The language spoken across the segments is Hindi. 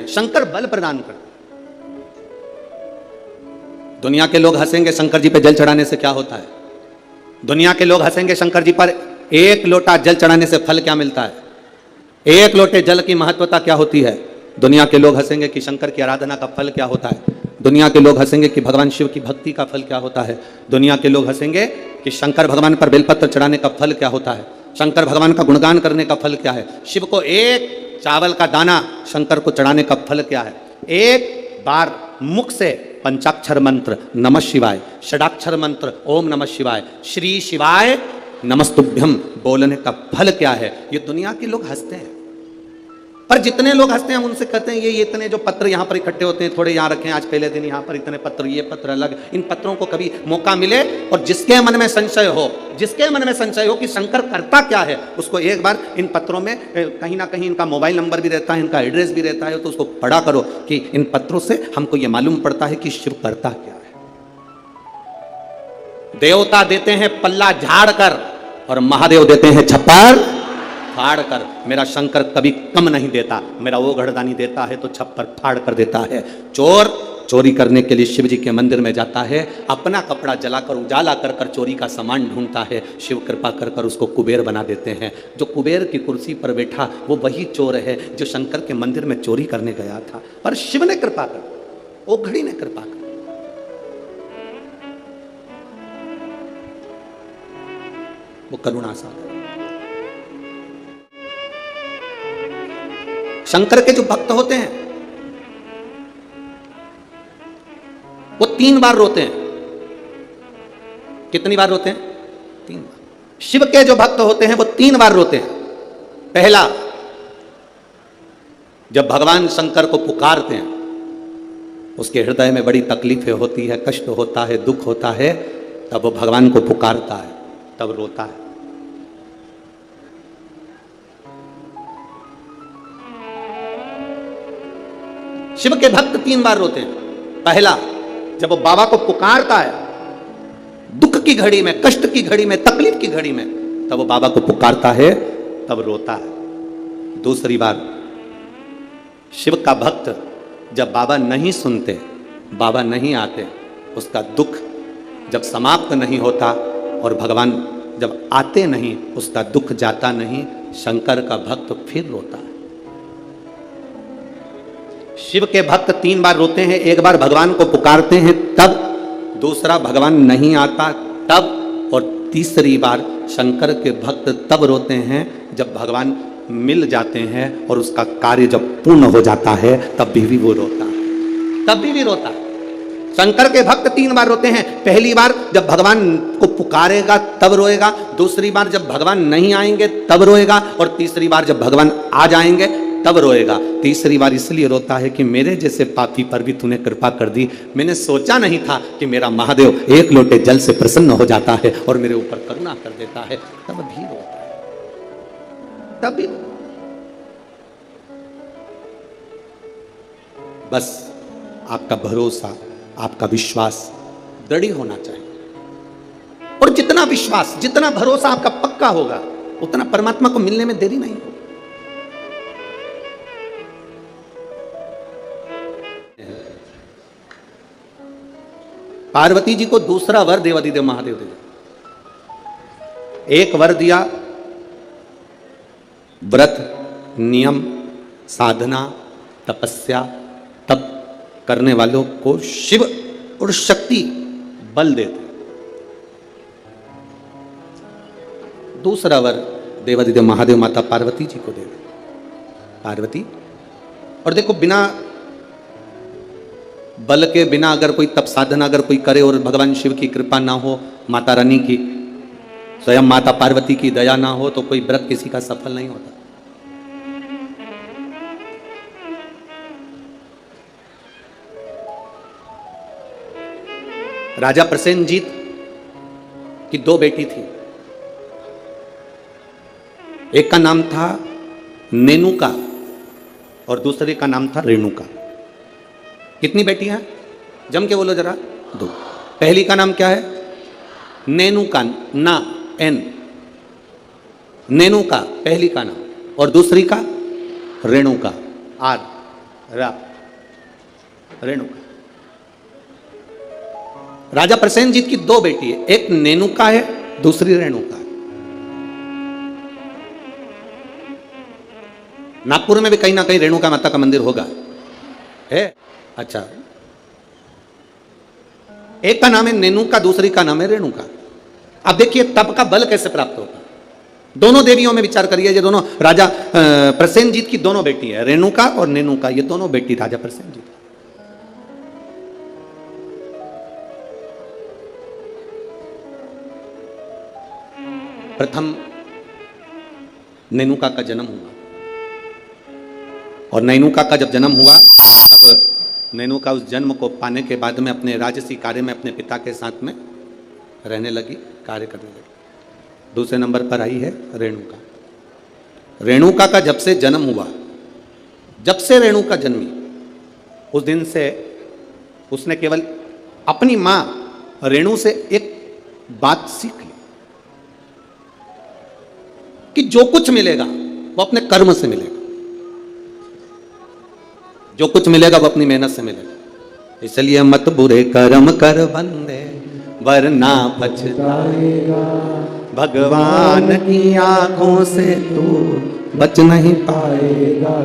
शंकर बल प्रदान करते। दुनिया के लोग हंसेंगे शंकर जी पे जल चढ़ाने से क्या होता है? दुनिया के लोग हंसेंगे शंकर जी पर एक लोटा जल चढ़ाने से फल क्या मिलता है? एक लोटे जल की महत्वता क्या होती है? दुनिया के लोग हंसेंगे कि शंकर की आराधना का फल क्या होता है। दुनिया के लोग हंसेंगे कि भगवान शिव की भक्ति का फल क्या होता है। दुनिया के लोग हंसेंगे कि शंकर भगवान पर बेलपत्र चढ़ाने का फल क्या होता है। शंकर भगवान का गुणगान करने का फल क्या है। शिव को एक चावल का दाना शंकर को चढ़ाने का फल क्या है। एक बार मुख से पंचाक्षर मंत्र नमः शिवाय, षडाक्षर मंत्र ओम नमः शिवाय, श्री शिवाय नमस्तुभ्यम बोलने का फल क्या है। ये दुनिया के लोग हंसते हैं, पर जितने लोग हंसते हैं हम उनसे कहते हैं ये इतने जो पत्र यहाँ पर इकट्ठे होते हैं, थोड़े यहाँ रखें, आज पहले दिन यहाँ पर इतने पत्र, ये पत्र अलग। इन पत्रों को कभी मौका मिले और जिसके मन में संशय हो, जिसके मन में संशय हो कि शंकर करता क्या है, उसको एक बार इन पत्रों में कहीं ना कहीं इनका मोबाइल नंबर भी रहता है, इनका एड्रेस भी रहता है, तो उसको पढ़ा करो कि इन पत्रों से हमको ये मालूम पड़ता है कि शिव करता क्या है। देवता देते हैं पल्ला झाड़ कर और महादेव देते हैं छप्पर फाड़ कर। मेरा शंकर कभी कम नहीं देता, मेरा वो घड़दानी देता है तो छप्पर फाड़ कर देता है। चोर चोरी करने के लिए शिव जी के मंदिर में जाता है, अपना कपड़ा जलाकर उजाला कर कर चोरी का सामान ढूंढता है। शिव कृपा कर कर उसको कुबेर बना देते हैं। जो कुबेर की कुर्सी पर बैठा वो वही चोर है जो शंकर के मंदिर में चोरी करने गया था, पर शिव ने कृपा कर, वो घड़ी ने कृपा कर। वो करुणा सागर। शंकर के जो भक्त होते हैं वो 3 बार रोते हैं। कितनी बार रोते हैं? 3 बार। शिव के जो भक्त होते हैं वो 3 बार रोते हैं। पहला, जब भगवान शंकर को पुकारते हैं, उसके हृदय में बड़ी तकलीफें होती है, कष्ट होता है, दुख होता है, तब वो भगवान को पुकारता है, तब रोता है। शिव के भक्त 3 बार रोते हैं। पहला, जब वो बाबा को पुकारता है दुख की घड़ी में, कष्ट की घड़ी में, तकलीफ की घड़ी में, तब वो बाबा को पुकारता है, तब रोता है। दूसरी बार, शिव का भक्त जब बाबा नहीं सुनते, बाबा नहीं आते, उसका दुख जब समाप्त नहीं होता और भगवान जब आते नहीं, उसका दुख जाता नहीं, शंकर का भक्त फिर रोता है। शिव के भक्त 3 बार रोते हैं। एक बार भगवान को पुकारते हैं तब, दूसरा भगवान नहीं आता तब, और तीसरी बार शंकर के भक्त तब रोते हैं जब भगवान मिल जाते हैं और उसका कार्य जब पूर्ण हो जाता है, तब भी वो रोता है, तब भी रोता है। शंकर के भक्त 3 बार रोते हैं। पहली बार जब भगवान को पुकारेगा तब रोएगा, दूसरी बार जब भगवान नहीं आएंगे तब रोएगा, और तीसरी बार जब भगवान आ जाएंगे तब रोएगा। तीसरी बार इसलिए रोता है कि मेरे जैसे पापी पर भी तूने कृपा कर दी। मैंने सोचा नहीं था कि मेरा महादेव एक लोटे जल से प्रसन्न हो जाता है और मेरे ऊपर करुणा कर देता है, तब भी रोता है, तब भी। बस आपका भरोसा, आपका विश्वास दृढ़ होना चाहिए, और जितना विश्वास, जितना भरोसा आपका पक्का होगा, उतना परमात्मा को मिलने में देरी नहीं होगी। पार्वती जी को दूसरा वर देवादिदेव महादेव दिया। एक वर दिया व्रत, नियम, साधना, तपस्या, तप करने वालों को शिव और शक्ति बल देते। दूसरा वर देवादिदेव महादेव माता पार्वती जी को दे। पार्वती, और देखो, बिना बल के, बिना अगर कोई तप साधना अगर कोई करे और भगवान शिव की कृपा ना हो, माता रानी की, स्वयं माता पार्वती की दया ना हो, तो कोई व्रत किसी का सफल नहीं होता। राजा प्रसेनजीत की 2 बेटी थी। एक का नाम था नेनुका और दूसरे का नाम था रेणुका। कितनी बेटियां? जम के बोलो जरा। 2। पहली का नाम क्या है? नेनुका, ना, एन, नेनुका पहली का नाम, और दूसरी का रेणुका, आर। रेणुका। राजा प्रसेनजीत की दो बेटी है, एक नेनुका है, दूसरी रेणुका है। नागपुर में भी कहीं ना कहीं रेणुका माता का मंदिर होगा, है। अच्छा, एक का नाम है नेनुका, दूसरी का नाम है रेणुका। अब देखिए तप का बल कैसे प्राप्त होता है। दोनों देवियों में विचार करिए, ये दोनों राजा प्रसेनजीत की दोनों बेटी है, रेणुका और नेनुका, ये दोनों बेटी राजा प्रसेनजीत। प्रथम नेनुका का जन्म हुआ, और नेनुका का जब जन्म हुआ तब नेनुका उस जन्म को पाने के बाद में अपने राजसी कार्य में अपने पिता के साथ में रहने लगी, कार्य करने लगी। दूसरे नंबर पर आई है रेणुका। रेणुका का जब से जन्म हुआ, जब से रेणुका जन्मी, उस दिन से उसने केवल अपनी मां रेणु से एक बात सीख ली कि जो कुछ मिलेगा वो अपने कर्म से मिलेगा, जो कुछ मिलेगा वो अपनी मेहनत से मिलेगा। इसलिए मत बुरे कर्म कर बंदे वरना पछताएगा, भगवान की आंखों से तू बच नहीं पाएगा,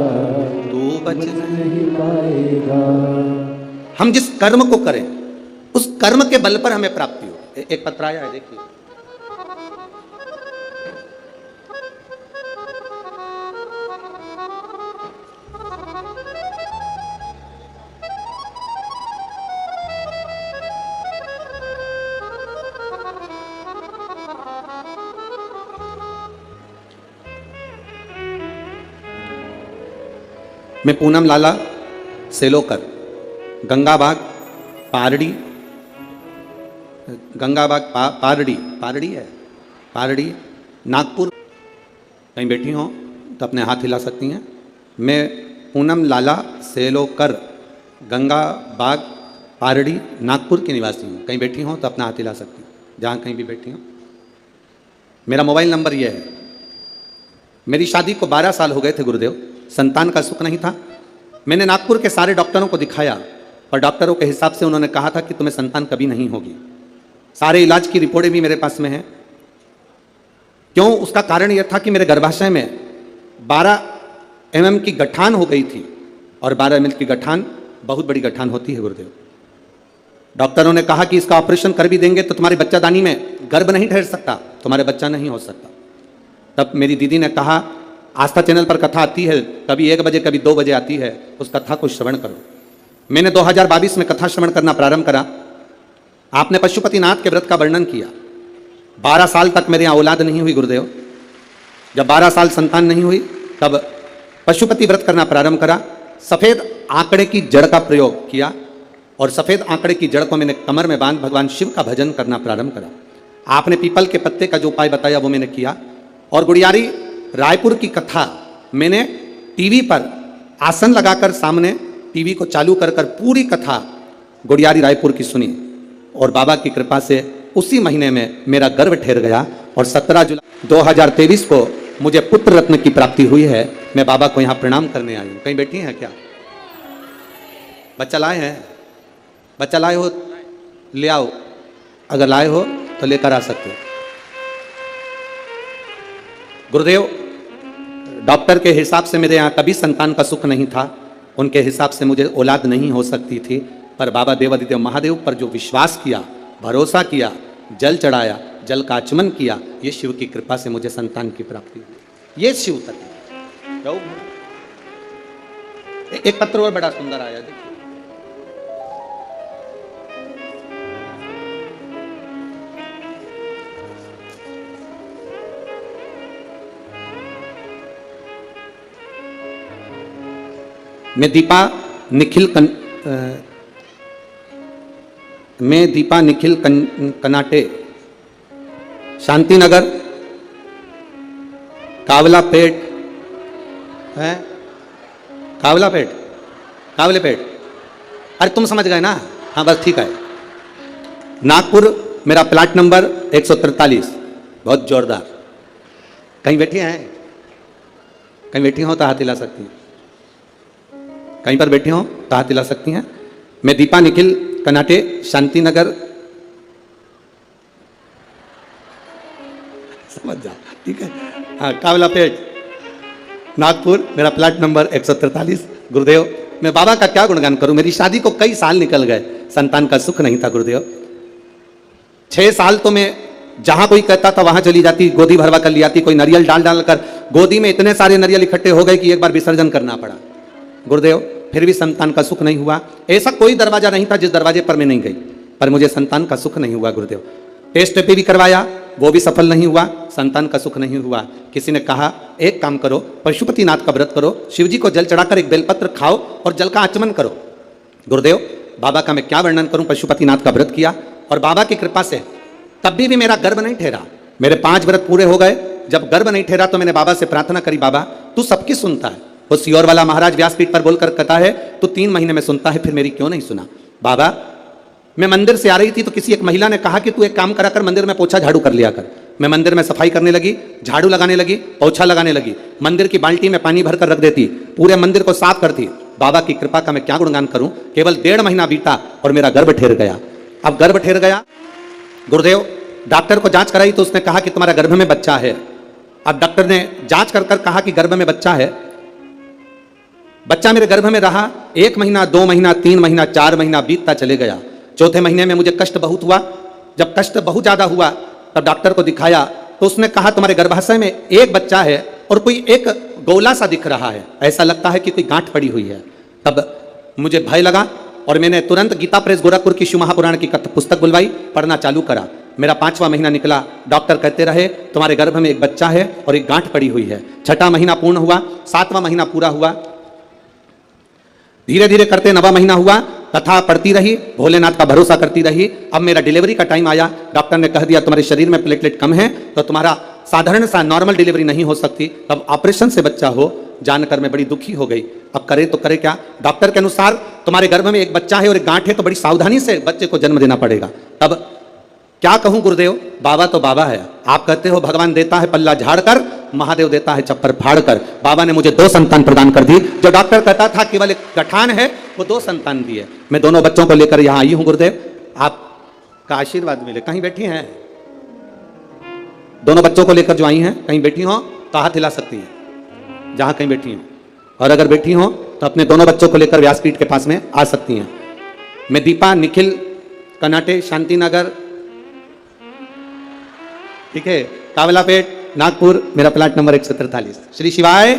तू बच नहीं पाएगा। हम जिस कर्म को करें उस कर्म के बल पर हमें प्राप्ति हो। एक पत्र आया है, देखिए। मैं पूनम लाला सेलोकर, गंगाबाग पारड़ी, गंगाबाग पारड़ी है, पारड़ी नागपुर। कहीं बैठी हो तो अपने हाथ हिला सकती हैं। मैं पूनम लाला सेलोकर, गंगाबाग पारड़ी नागपुर की निवासी हूँ। कहीं बैठी हो तो अपना हाथ हिला सकती हैं, जहाँ कहीं भी बैठी हो। मेरा मोबाइल नंबर यह है। मेरी शादी को 12 साल हो गए थे गुरुदेव, संतान का सुख नहीं था। मैंने नागपुर के सारे डॉक्टरों को दिखाया और डॉक्टरों के हिसाब से उन्होंने कहा था कि तुम्हें संतान कभी नहीं होगी। सारे इलाज की रिपोर्टें भी मेरे पास में हैं। क्यों? उसका कारण यह था कि मेरे गर्भाशय में 12 mm की गठान हो गई थी, और 12 mm की गठान बहुत बड़ी गठान होती है गुरुदेव। डॉक्टरों ने कहा कि इसका ऑपरेशन कर भी देंगे तो तुम्हारी बच्चादानी में गर्भ नहीं ठहर सकता, तुम्हारे बच्चा नहीं हो सकता। तब मेरी दीदी ने कहा, आस्था चैनल पर कथा आती है, कभी 1 बजे कभी 2 बजे आती है, उस कथा को श्रवण करो। मैंने 2022 में कथा श्रवण करना प्रारंभ करा। आपने पशुपतिनाथ के व्रत का वर्णन किया। 12 साल तक मेरे यहाँ औलाद नहीं हुई गुरुदेव। जब 12 साल संतान नहीं हुई तब पशुपति व्रत करना प्रारंभ करा। सफ़ेद आंकड़े की जड़ का प्रयोग किया, और सफ़ेद आंकड़े की जड़ को मैंने कमर में बांध भगवान शिव का भजन करना प्रारंभ करा। आपने पीपल के पत्ते का जो उपाय बताया वो मैंने किया, और गुड़ियारी रायपुर की कथा मैंने टीवी पर आसन लगाकर सामने टीवी को चालू कर पूरी कथा गुड़ियारी रायपुर की सुनी, और बाबा की कृपा से उसी महीने में मेरा गर्भ ठहर गया, और 17 जुलाई 2023 को मुझे पुत्र रत्न की प्राप्ति हुई है। मैं बाबा को यहाँ प्रणाम करने आई हूँ। कहीं बैठी हैं क्या? बच्चा लाए हैं? बच्चा लाए हो ले आओ, अगर लाए हो तो लेकर आ सकते हो। गुरुदेव, डॉक्टर के हिसाब से मेरे यहाँ कभी संतान का सुख नहीं था, उनके हिसाब से मुझे औलाद नहीं हो सकती थी, पर बाबा देवादिदेव महादेव पर जो विश्वास किया, भरोसा किया, जल चढ़ाया, जल का आचमन किया, ये शिव की कृपा से मुझे संतान की प्राप्ति हुई। ये शिव तक। एक पत्र और बड़ा सुंदर आया, देखिए। मैं दीपा निखिल कनाटे, शांतिनगर, कावलापेट है, कावलेपेट। अरे तुम समझ गए ना? हाँ बस ठीक है। नागपुर मेरा प्लाट नंबर 143। बहुत जोरदार। कहीं बैठी हैं? कहीं बैठी हो तो हाथ हिला सकती हैं। कहीं पर बैठी हो तो हाथ हिला सकती हैं। मैं दीपा निखिल, कनाटे, शांति नगर, समझ जाओ, ठीक है। हाँ, कावलापेट, नागपुर, मेरा प्लाट नंबर 143। गुरुदेव, मैं बाबा का क्या गुणगान करूं, मेरी शादी को कई साल निकल गए, संतान का सुख नहीं था गुरुदेव। 6 साल तो मैं जहां कोई कहता था वहां चली जाती, गोदी भरवा कर ले आती, कोई नारियल डाल डाल कर गोदी में इतने सारे नारियल इकट्ठे हो गए कि एक बार विसर्जन करना पड़ा गुरुदेव, फिर भी संतान का सुख नहीं हुआ। ऐसा कोई दरवाजा नहीं था जिस दरवाजे पर मैं नहीं गई, पर मुझे संतान का सुख नहीं हुआ गुरुदेव। टेस्ट पे भी करवाया, वो भी सफल नहीं हुआ, संतान का सुख नहीं हुआ। किसी ने कहा एक काम करो, पशुपतिनाथ का व्रत करो, शिव जी को जल चढ़ाकर एक बेलपत्र खाओ और जल का आचमन करो। गुरुदेव, बाबा का मैं क्या वर्णन करूं, पशुपतिनाथ का व्रत किया और बाबा की कृपा से तब भी मेरा गर्भ नहीं ठहरा। मेरे 5 व्रत पूरे हो गए, जब गर्भ नहीं ठहरा तो मैंने बाबा से प्रार्थना करी, बाबा तू सबकी सुनता है। वो सियोर वाला महाराज व्यासपीठ पर बोलकर कहता है तू 3 महीने में सुनता है, फिर मेरी क्यों नहीं सुना। बाबा, मैं मंदिर से आ रही थी तो किसी एक महिला ने कहा कि तू एक काम करा कर, मंदिर में पोछा झाड़ू कर लिया कर। मैं मंदिर में सफाई करने लगी, झाड़ू लगाने लगी, पोछा लगाने लगी, मंदिर की बाल्टी में पानी भरकर रख देती, पूरे मंदिर को साफ करती। बाबा की कृपा का मैं क्या गुणगान करूं, केवल 1.5 महीना बीता और मेरा गर्भ ठहर गया। अब गर्भ ठहर गया गुरुदेव, डॉक्टर को जांच कराई तो उसने कहा कि तुम्हारा गर्भ में बच्चा है। अब डॉक्टर ने जांच कर कर कहा कि गर्भ में बच्चा है। बच्चा मेरे गर्भ में रहा 1 महीना, 2 महीना, 3 महीना, 4 महीना बीतता चले गया। 4थे महीने में मुझे कष्ट बहुत हुआ। जब कष्ट बहुत ज्यादा हुआ तब डॉक्टर को दिखाया तो उसने कहा तुम्हारे गर्भाशय में एक बच्चा है और कोई एक गोला सा दिख रहा है, ऐसा लगता है कि कोई गांठ पड़ी हुई है। तब मुझे भय लगा और मैंने तुरंत गीता प्रेस गोरखपुर की शिव महापुराण की पुस्तक बुलवाई, पढ़ना चालू करा। मेरा 5वां महीना निकला, डॉक्टर कहते रहे तुम्हारे गर्भ में एक बच्चा है और एक गांठ पड़ी हुई है। 6ठा महीना पूर्ण हुआ, 7वां महीना पूरा हुआ, धीरे धीरे करते 9वां महीना हुआ, कथा पढ़ती रही, भोलेनाथ का भरोसा करती रही। अब मेरा डिलीवरी का टाइम आया, डॉक्टर ने कह दिया तुम्हारे शरीर में प्लेटलेट कम है तो तुम्हारा साधारण सा नॉर्मल डिलीवरी नहीं हो सकती, अब ऑपरेशन से बच्चा हो। जानकर मैं बड़ी दुखी हो गई, अब करे तो करे क्या। डॉक्टर के अनुसार तुम्हारे गर्भ में एक बच्चा है और एक गांठ है तो बड़ी सावधानी से बच्चे को जन्म देना पड़ेगा। तब क्या कहूं गुरुदेव, बाबा तो बाबा है। आप कहते हो भगवान देता है पल्ला झाड़कर, महादेव देता है चप्पर फाड़कर। बाबा ने मुझे 2 संतान प्रदान कर दी। जो डॉक्टर कहता था केवल एक गठान है, वो 2 संतान दिए। मैं दोनों बच्चों को लेकर यहां आई हूं गुरुदेव, आपका आशीर्वाद मिले। कहीं बैठी हैं, दोनों बच्चों को लेकर जो आई हैं, कहीं बैठी हो तो हाथ हिला सकती हैं जहां कहीं बैठी हो, और अगर बैठी हो तो अपने दोनों बच्चों को लेकर व्यासपीठ के पास में आ सकती हैं। मैं दीपा निखिल, कनाटे, शांति नगर, ठीक है, कावलापेट, नागपुर, मेरा प्लाट नंबर 143। श्री शिवाय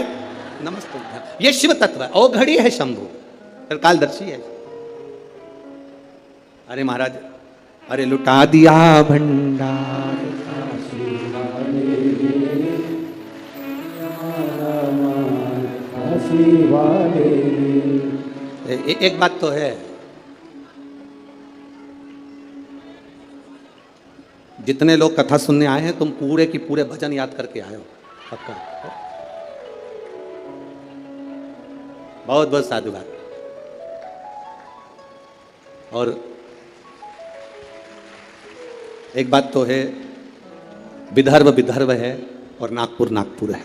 नमस्ते। ये शिव तत्व ओ घड़ी है शंभु, फिर कालदर्शी है। अरे महाराज, अरे लुटा दिया भंडार, एक बात तो है, जितने लोग कथा सुनने आए हैं तुम पूरे की पूरे भजन याद करके आए हो, पक्का। बहुत बहुत साधुवाद। और एक बात तो है, विदर्भ विदर्भ है और नागपुर नागपुर है।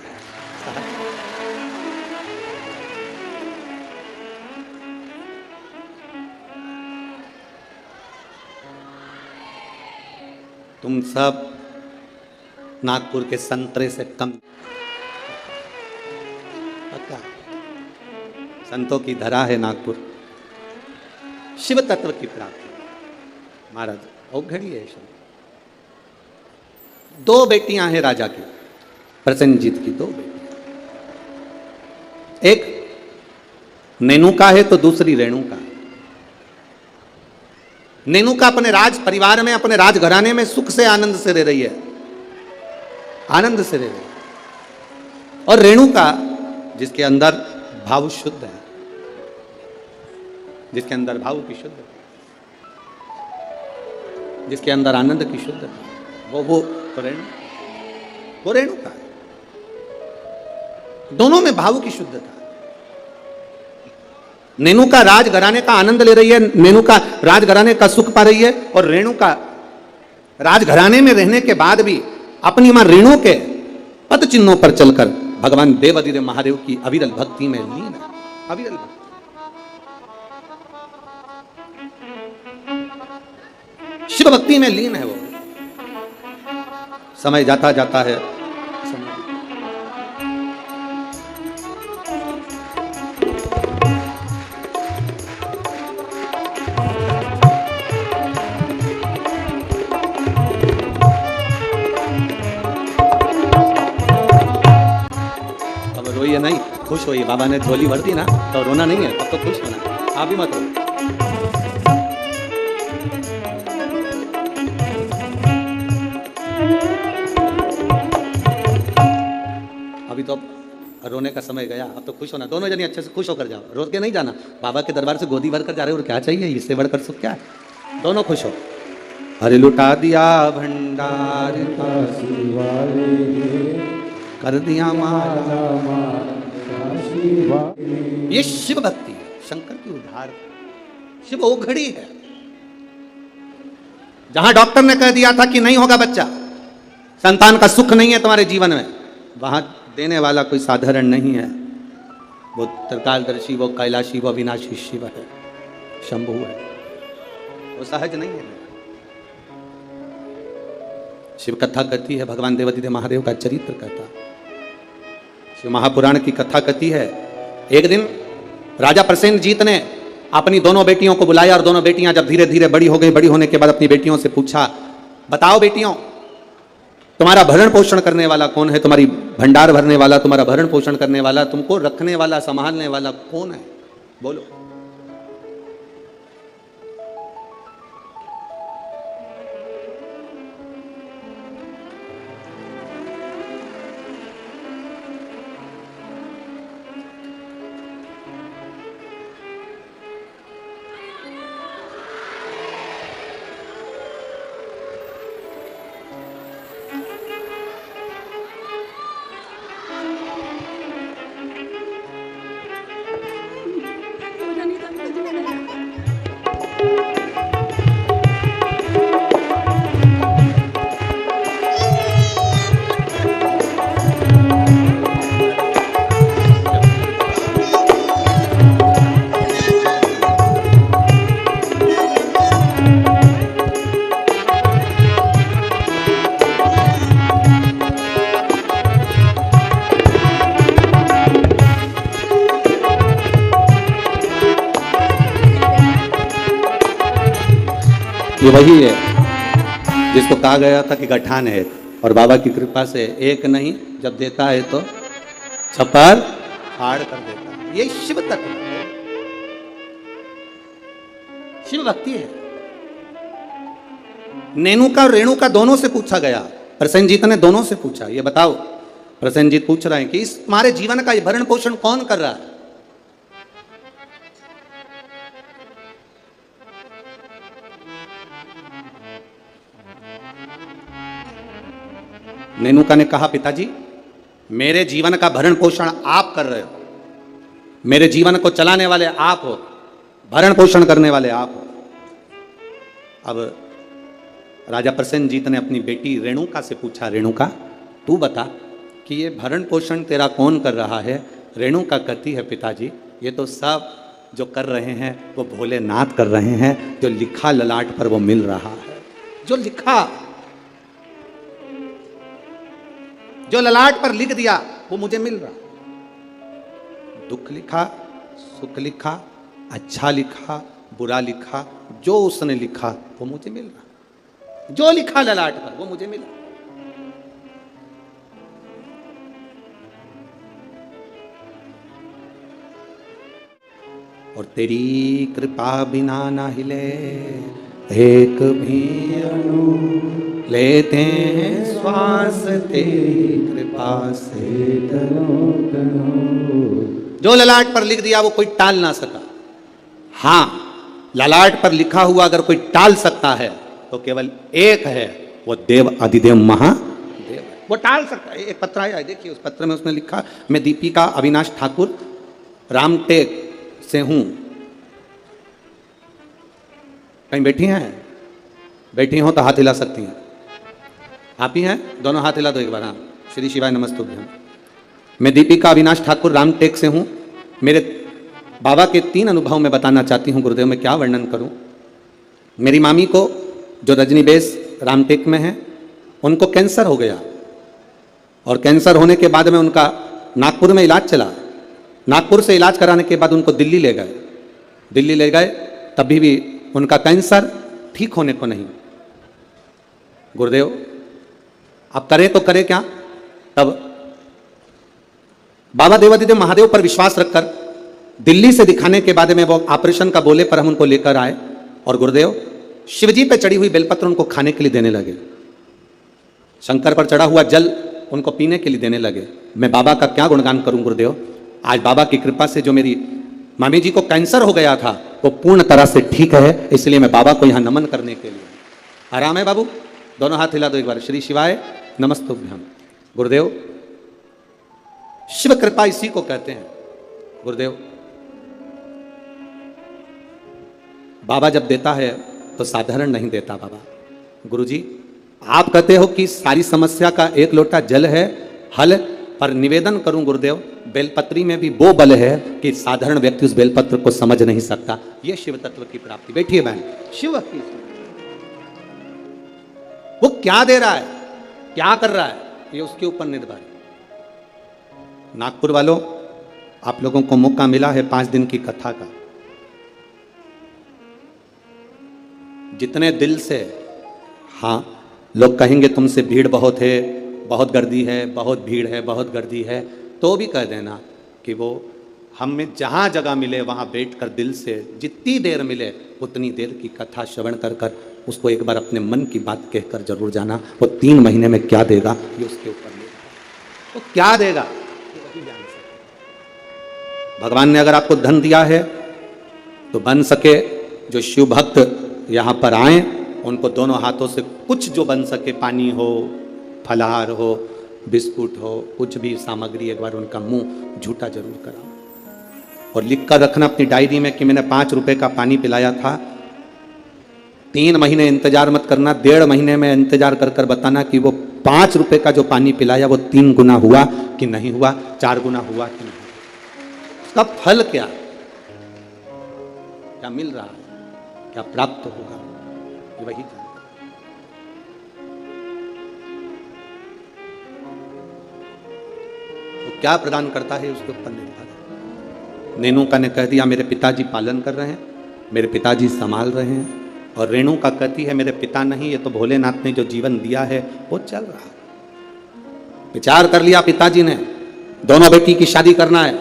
तुम सब नागपुर के संतरे से कम, पक्का। संतों की धरा है नागपुर, शिव तत्व की प्राप्ति। महाराज ओ घड़ी है। 2 बेटियां हैं राजा की, प्रसेनजीत की 2 बेटियां, एक नेनुका है तो दूसरी रेणुका। नेनुका अपने राज परिवार में, अपने राजघराने में सुख से आनंद से रह रही है, आनंद से रह रही है। और रेणुका जिसके अंदर भाव शुद्ध है, जिसके अंदर भाव की शुद्ध है, जिसके अंदर आनंद की शुद्ध है, वो रेणुका है। दोनों में भाव की शुद्धता। नेनुका राजघराने का आनंद ले रही है, नेनुका राजघराने का सुख पा रही है, और रेणुका राजघराने में रहने के बाद भी अपनी मां रेणु के पद चिन्हों पर चलकर भगवान देवाधिदेव महादेव की अविरल भक्ति में लीन है। अविरल भक्ति। शिव भक्ति में लीन है वो। समय जाता जाता है, अब रोइए नहीं, खुश होइए। बाबा ने झोली भर दी ना तो रोना नहीं है, अब तो खुश होना। आप भी मत रो। अभी तो रोने का समय गया, अब तो खुश होना। दोनों जने अच्छे से खुश होकर जाओ, रो के नहीं जाना। बाबा के दरबार से गोदी भर कर जा रहे हो और क्या चाहिए, इससे बढ़कर सुख क्या है। दोनों खुश हो। अरे लुटा दिया भंडार कर दिया माला, ये शिव भक्ति है, शंकर की उद्धार। शिव ओघड़ी है। जहां डॉक्टर ने कह दिया था कि नहीं होगा बच्चा, संतान का सुख नहीं है तुम्हारे जीवन में, वहां देने वाला कोई साधारण नहीं है। वो त्रिकालदर्शी, वो कैलाशी, वो अविनाशी शिव है, शंभु है, वो सहज नहीं है। शिव कथा कहती है, भगवान देवादिदेव महादेव का चरित्र कहता। शिव महापुराण की कथा कहती है, एक दिन राजा प्रसेनजीत ने अपनी दोनों बेटियों को बुलाया और दोनों बेटियां जब धीरे धीरे बड़ी हो गई, बड़ी होने के बाद अपनी बेटियों से पूछा, बताओ बेटियों, तुम्हारा भरण पोषण करने वाला कौन है, तुम्हारी भंडार भरने वाला, तुम्हारा भरण पोषण करने वाला, तुमको रखने वाला, संभालने वाला कौन है, बोलो। ये वही है जिसको कहा गया था कि गठान है, और बाबा की कृपा से एक नहीं, जब देता है तो छपर फाड़ कर देता है। ये शिव तत्व है, शिव भक्ति है। नेनुका और रेणुका दोनों से पूछा गया, प्रसेनजीत ने दोनों से पूछा, ये बताओ। प्रसेनजीत पूछ रहे हैं कि इस तुम्हारे जीवन का ये भरण पोषण कौन कर रहा है। नेनुका ने कहा, पिताजी मेरे जीवन का भरण पोषण आप कर रहे हो, मेरे जीवन को चलाने वाले आप हो, भरण पोषण करने वाले आप हो। अब राजा प्रसेनजीत ने अपनी बेटी रेणुका से पूछा, रेणुका तू बता कि ये भरण पोषण तेरा कौन कर रहा है। रेणुका कहती है, पिताजी ये तो सब जो कर रहे हैं वो भोलेनाथ कर रहे हैं, जो लिखा ललाट पर वो मिल रहा है, जो लिखा, जो ललाट पर लिख दिया वो मुझे मिल रहा। दुख लिखा, सुख लिखा, अच्छा लिखा, बुरा लिखा, जो उसने लिखा वो मुझे मिल रहा। जो लिखा ललाट पर वो मुझे मिला। और तेरी कृपा बिना ना हिले एक भी अणु, लेते हैं श्वास तेरी कृपा से तनो तनो। जो ललाट पर लिख दिया वो कोई टाल ना सका। हाँ, ललाट पर लिखा हुआ अगर कोई टाल सकता है तो केवल एक है, वो देव अधिदेव महादेव है, वो टाल सकता है। एक पत्र आया है, देखिए उस पत्र में उसने लिखा, मैं दीपिका अविनाश ठाकुर रामटेक से हूं। कहीं बैठी हैं? बैठी हो तो हाथ हिला सकती हैं। आप ही हैं? दोनों हाथ हिला दो एक बार। हाँ, श्री शिवाय नमस्तुभ्यम। मैं दीपिका अविनाश ठाकुर रामटेक से हूँ। मेरे बाबा के 3 अनुभव मैं बताना चाहती हूँ गुरुदेव, में क्या वर्णन करूँ। मेरी मामी को जो रजनीबेस रामटेक में है, उनको कैंसर हो गया और कैंसर होने के बाद में उनका नागपुर में इलाज चला। नागपुर से इलाज कराने के बाद उनको दिल्ली ले गए। दिल्ली ले गए तभी भी उनका कैंसर ठीक होने को नहीं। गुरुदेव अब करें तो करें क्या? तब बाबा देवादिदेव महादेव पर विश्वास रखकर दिल्ली से दिखाने के बाद में वो ऑपरेशन का बोले पर हम उनको लेकर आए और गुरुदेव शिवजी पे चढ़ी हुई बेलपत्र उनको खाने के लिए देने लगे। शंकर पर चढ़ा हुआ जल उनको पीने के लिए देने लगे। मैं बाबा का क्या गुणगान करूं गुरुदेव। आज बाबा की कृपा से जो मेरी मामी जी को कैंसर हो गया था वो पूर्ण तरह से ठीक है, इसलिए मैं बाबा को यहाँ नमन करने के लिए। आराम है बाबू? दोनों हाथ हिला दो एक बार। श्री शिवाय नमस्तुभ्यम। गुरुदेव शिव कृपा इसी को कहते हैं। गुरुदेव बाबा जब देता है तो साधारण नहीं देता बाबा। गुरुजी आप कहते हो कि सारी समस्या का एक लोटा जल है हल, पर निवेदन करूं गुरुदेव बेलपत्री में भी वो बल है कि साधारण व्यक्ति उस बेलपत्र को समझ नहीं सकता। ये शिव तत्व की प्राप्ति। बैठिए बहन। शिव की वो क्या दे रहा है, क्या कर रहा है, ये उसके ऊपर निर्भर है। नागपुर वालों, आप लोगों को मौका मिला है 5 दिन की कथा का। जितने दिल से, हाँ लोग कहेंगे तुमसे भीड़ बहुत है, बहुत गर्दी है, बहुत भीड़ है, बहुत गर्दी है, तो भी कह देना कि वो हमें जहाँ जगह मिले वहाँ बैठकर दिल से जितनी देर मिले उतनी देर की कथा श्रवण कर कर उसको एक बार अपने मन की बात कहकर जरूर जाना। वो 3 महीने में क्या देगा ये उसके ऊपर नहीं, वो क्या देगा ये वही जान सकता। भगवान ने अगर आपको धन दिया है तो बन सके जो शिव भक्त यहाँ पर आए उनको दोनों हाथों से कुछ जो बन सके, पानी हो, फलाहार हो, बिस्कुट हो, कुछ भी सामग्री एक बार उनका मुंह झूठा जरूर कराओ और लिख कर रखना अपनी डायरी में कि मैंने 5 रुपए का पानी पिलाया था। 3 महीने इंतजार मत करना, 1.5 महीने में इंतजार कर कर बताना कि वो 5 रुपए का जो पानी पिलाया वो 3 गुना हुआ कि नहीं हुआ, 4 गुना हुआ कि नहीं, उसका फल क्या, क्या मिल रहा है, क्या प्राप्त होगा, ये वही था। तो क्या प्रदान करता है उसके ऊपर निर्भर है। नेनुका ने कह दिया मेरे पिताजी पालन कर रहे हैं, मेरे पिताजी संभाल रहे हैं, और रेणुका कहती है मेरे पिता नहीं, ये तो भोलेनाथ ने जो जीवन दिया है वो चल रहा है। विचार कर लिया पिताजी ने, दोनों बेटी की शादी करना है।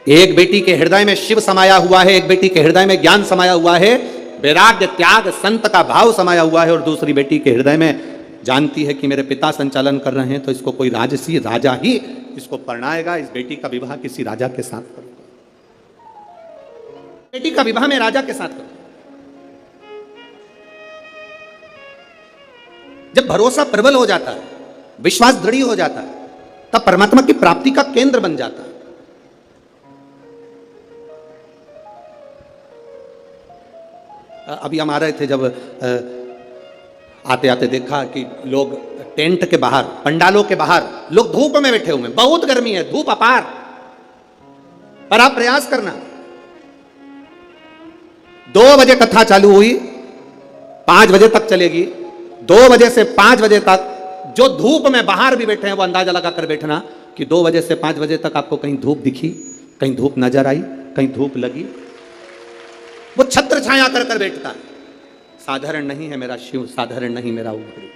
एक बेटी के हृदय में शिव समाया हुआ है, एक बेटी के हृदय में ज्ञान समाया हुआ है, वैराग्य त्याग संत का भाव समाया हुआ है, और दूसरी बेटी के हृदय में जानती है कि मेरे पिता संचालन कर रहे हैं तो इसको कोई राजसी राजा ही इसको परणाएगा, इस बेटी का विवाह किसी राजा के साथ करूंगा, बेटी का विवाह में राजा के साथ करूंगा। जब भरोसा प्रबल हो जाता है, विश्वास दृढ़ हो जाता है, तब परमात्मा की प्राप्ति का केंद्र बन जाता है। अभी हम आ रहे थे, जब आते आते देखा कि लोग टेंट के बाहर, पंडालों के बाहर लोग धूप में बैठे हुए हैं। बहुत गर्मी है, धूप अपार, पर आप प्रयास करना। 2 बजे कथा चालू हुई, 5 बजे तक चलेगी। 2 बजे से 5 बजे तक जो धूप में बाहर भी बैठे हैं वो अंदाजा लगाकर बैठना कि 2 बजे से 5 बजे तक आपको कहीं धूप दिखी, कहीं धूप नजर आई, कहीं धूप लगी। वो छत्र छाया कर कर बैठता है। साधारण नहीं है मेरा शिव, साधारण नहीं मेरा ऊपरी।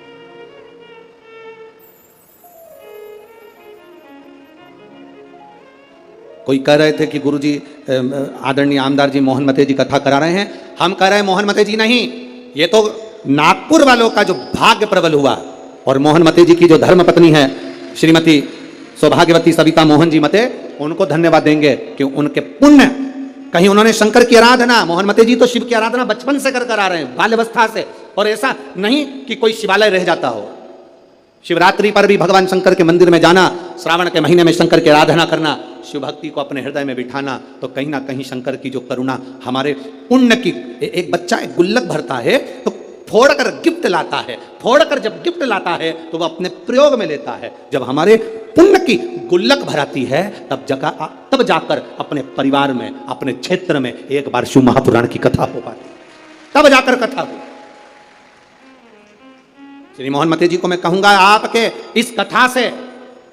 कोई कह रहे थे कि गुरुजी आदरणीय आमदार जी मोहन मते जी कथा करा रहे हैं। हम कह रहे हैं मोहन मते जी नहीं, ये तो नागपुर वालों का जो भाग्य प्रबल हुआ, और मोहन मते जी की जो धर्म पत्नी है श्रीमती सौभाग्यवती सविता मोहन जी मते, उनको धन्यवाद देंगे कि उनके पुण्य, कहीं उन्होंने शंकर की आराधना, मोहन मते जी तो शिव की आराधना बचपन से कर आ रहे हैं, बाल्यावस्था से, और ऐसा नहीं कि कोई शिवालय रह जाता हो। शिवरात्रि पर भी भगवान शंकर के मंदिर में जाना, श्रावण के महीने में शंकर की आराधना करना, शिव भक्ति को अपने हृदय में बिठाना, तो कहीं ना कहीं शंकर की जो करुणा हमारे पुण्य की। एक बच्चा एक गुल्लक भरता है तो फोड़कर गिफ्ट लाता है, फोड़कर जब गिफ्ट लाता है तो वह अपने प्रयोग में लेता है। जब हमारे पुण्य की गुल्लक भराती है तब जाकर अपने परिवार में, अपने क्षेत्र में एक बार शिव महापुराण की कथा हो पाती, तब जाकर कथा हो। श्री मोहन मते जी को मैं कहूंगा, आपके इस कथा से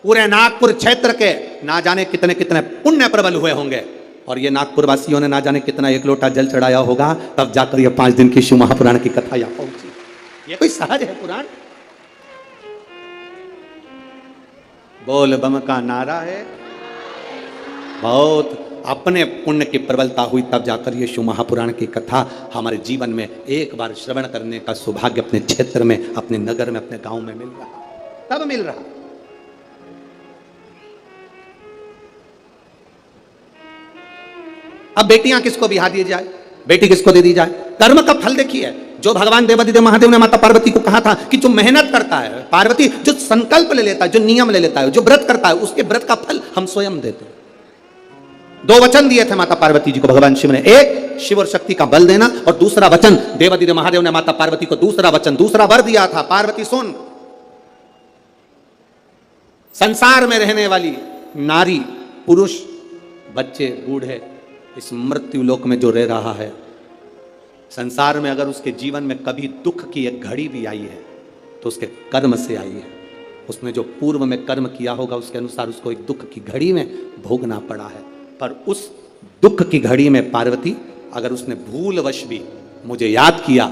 पूरे नागपुर क्षेत्र के ना जाने कितने कितने पुण्य प्रबल हुए होंगे, और ये नागपुर वासियों ने ना जाने कितना एक लोटा जल चढ़ाया होगा, तब जाकर ये 5 दिन की शिव महापुराण की कथा यहाँ पहुंची। ये कोई सहज है पुराण? बोल बम का नारा है, बहुत अपने पुण्य की प्रबलता हुई, तब जाकर ये शिव महापुराण की कथा हमारे जीवन में एक बार श्रवण करने का सौभाग्य अपने क्षेत्र में, अपने नगर में, अपने गांव में मिल रहा, तब मिल रहा। अब बेटियां किसको बिहा दी जाए, बेटी किसको दे दी जाए? कर्म का फल देखिए, जो भगवान देवादिदेव महादेव ने माता पार्वती को कहा था कि जो मेहनत करता है, पार्वती जो संकल्प ले लेता है, जो नियम ले लेता है, जो व्रत करता है, उसके व्रत का फल हम स्वयं देते हैं। 2 वचन दिए थे माता पार्वती जी को भगवान शिव ने, एक शिव और शक्ति का बल देना, और दूसरा वचन देवादिदेव महादेव ने माता पार्वती को दूसरा वचन, दूसरा वर दिया था, पार्वती सुन, संसार में रहने वाली नारी, पुरुष, बच्चे, बूढ़े, इस मृत्यु लोक में जो रह रहा है, संसार में अगर उसके जीवन में कभी दुख की एक घड़ी भी आई है तो उसके कर्म से आई है। उसने जो पूर्व में कर्म किया होगा उसके अनुसार उसको एक दुख की घड़ी में भोगना पड़ा है। पर उस दुख की घड़ी में पार्वती, अगर उसने भूलवश भी मुझे याद किया,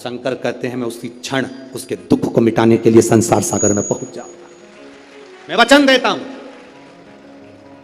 शंकर कहते हैं मैं उसी क्षण उसके दुख को मिटाने के लिए संसार सागर में पहुंच जाऊंगा। मैं वचन देता हूं।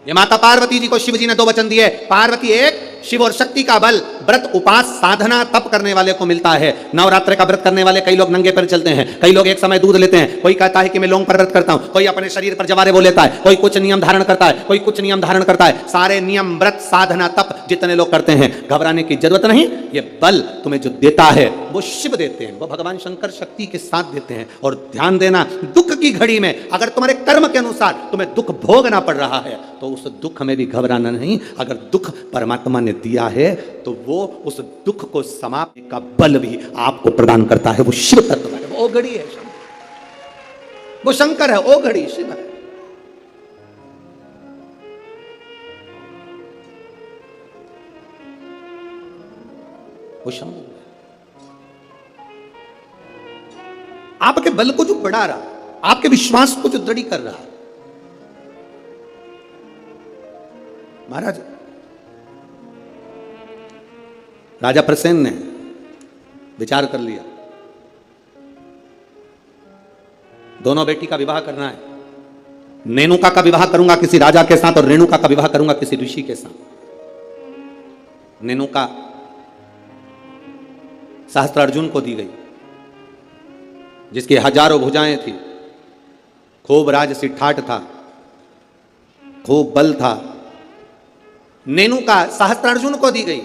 ये माता पार्वती जी को शिव जी ने 2 वचन दिए। पार्वती, एक शिव और शक्ति का बल व्रत उपास साधना तप करने वाले को मिलता है। नवरात्र का व्रत करने वाले कई लोग नंगे पैर चलते हैं, कई लोग एक समय दूध लेते हैं, कोई कहता है कि मैं लौंग पर व्रत करता हूं, कोई अपने शरीर पर जवारे वो लेता है, कोई कुछ नियम धारण करता है, कोई कुछ नियम धारण करता है। सारे नियम व्रत साधना तप जितने लोग करते हैं, घबराने की जरूरत नहीं। ये बल तुम्हें जो देता है वो शिव देते हैं, वो भगवान शंकर शक्ति के साथ देते हैं। और ध्यान देना, दुख की घड़ी में अगर तुम्हारे कर्म के अनुसार तुम्हें दुख भोगना पड़ रहा है तो उस दुख में भी घबराना नहीं। अगर दुख परमात्मा ने दिया है तो वो उस दुख को समाप्ति का बल भी आपको प्रदान करता है। वो शिव तत्व है, वो घड़ी है, वो शंकर है, वो घड़ी शिव है। वो शंभु आपके बल को जो बढ़ा रहा, आपके विश्वास को जो दृढ़ कर रहा। महाराज राजा प्रसेन ने विचार कर लिया, दोनों बेटी का विवाह करना है। नेनुका का विवाह करूंगा किसी राजा के साथ और रेणुका का विवाह करूंगा किसी ऋषि के साथ। नेनुका सहस्त्रार्जुन को दी गई, जिसकी हजारों भुजाएं थी, खूब राजसी ठाठ था, खूब बल था। नेनुका सहस्त्रार्जुन को दी गई,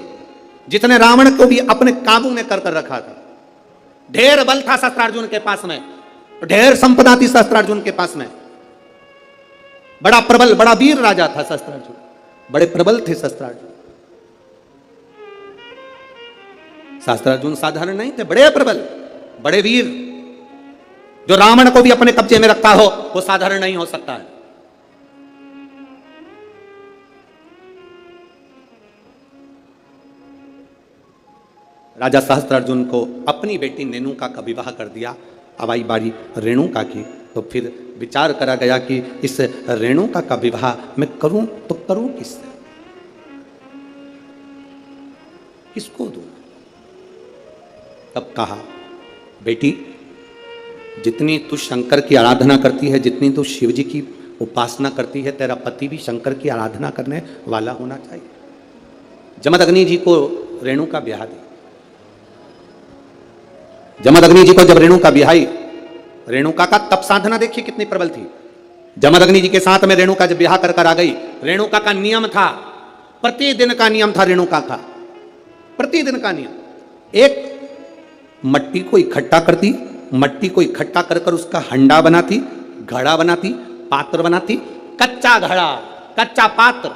जितने रावण को भी अपने काबू में कर रखा था। ढेर बल था सहस्त्रार्जुन के पास में, ढेर संपदा थी सहस्त्रार्जुन के पास में। बड़ा प्रबल, बड़ा वीर राजा था सहस्त्रार्जुन, बड़े प्रबल थे सहस्त्रार्जुन। सहस्त्रार्जुन साधारण नहीं थे, बड़े प्रबल, बड़े वीर। जो रावण को भी अपने कब्जे में रखता हो वो साधारण नहीं हो सकता है। राजा सहस्त्रार्जुन को अपनी बेटी नेनुका का विवाह कर दिया। अब आई बारी रेणुका की, तो फिर विचार करा गया कि इस रेणुका का विवाह मैं करूं तो करूं किससे, किसको दूं? तब कहा, बेटी जितनी तू शंकर की आराधना करती है, जितनी तू शिव जी की उपासना करती है, तेरा पति भी शंकर की आराधना करने वाला होना चाहिए। जमदग्नि जी को रेणुका ब्याह दी। जमदग्नि जी को जब रेणुका ब्याही, रेणुका का तप साधना देखिए कितनी प्रबल थी। जमदग्नि जी के साथ में रेणुका जब ब्याह कर आ गई, रेणुका का नियम था, प्रतिदिन का नियम था रेणुका का, प्रतिदिन का नियम। एक मट्टी को इकट्ठा करती, मट्टी को इकट्ठा कर कर उसका हंडा बनाती, घड़ा बनाती, पात्र बनाती, कच्चा घड़ा, कच्चा पात्र।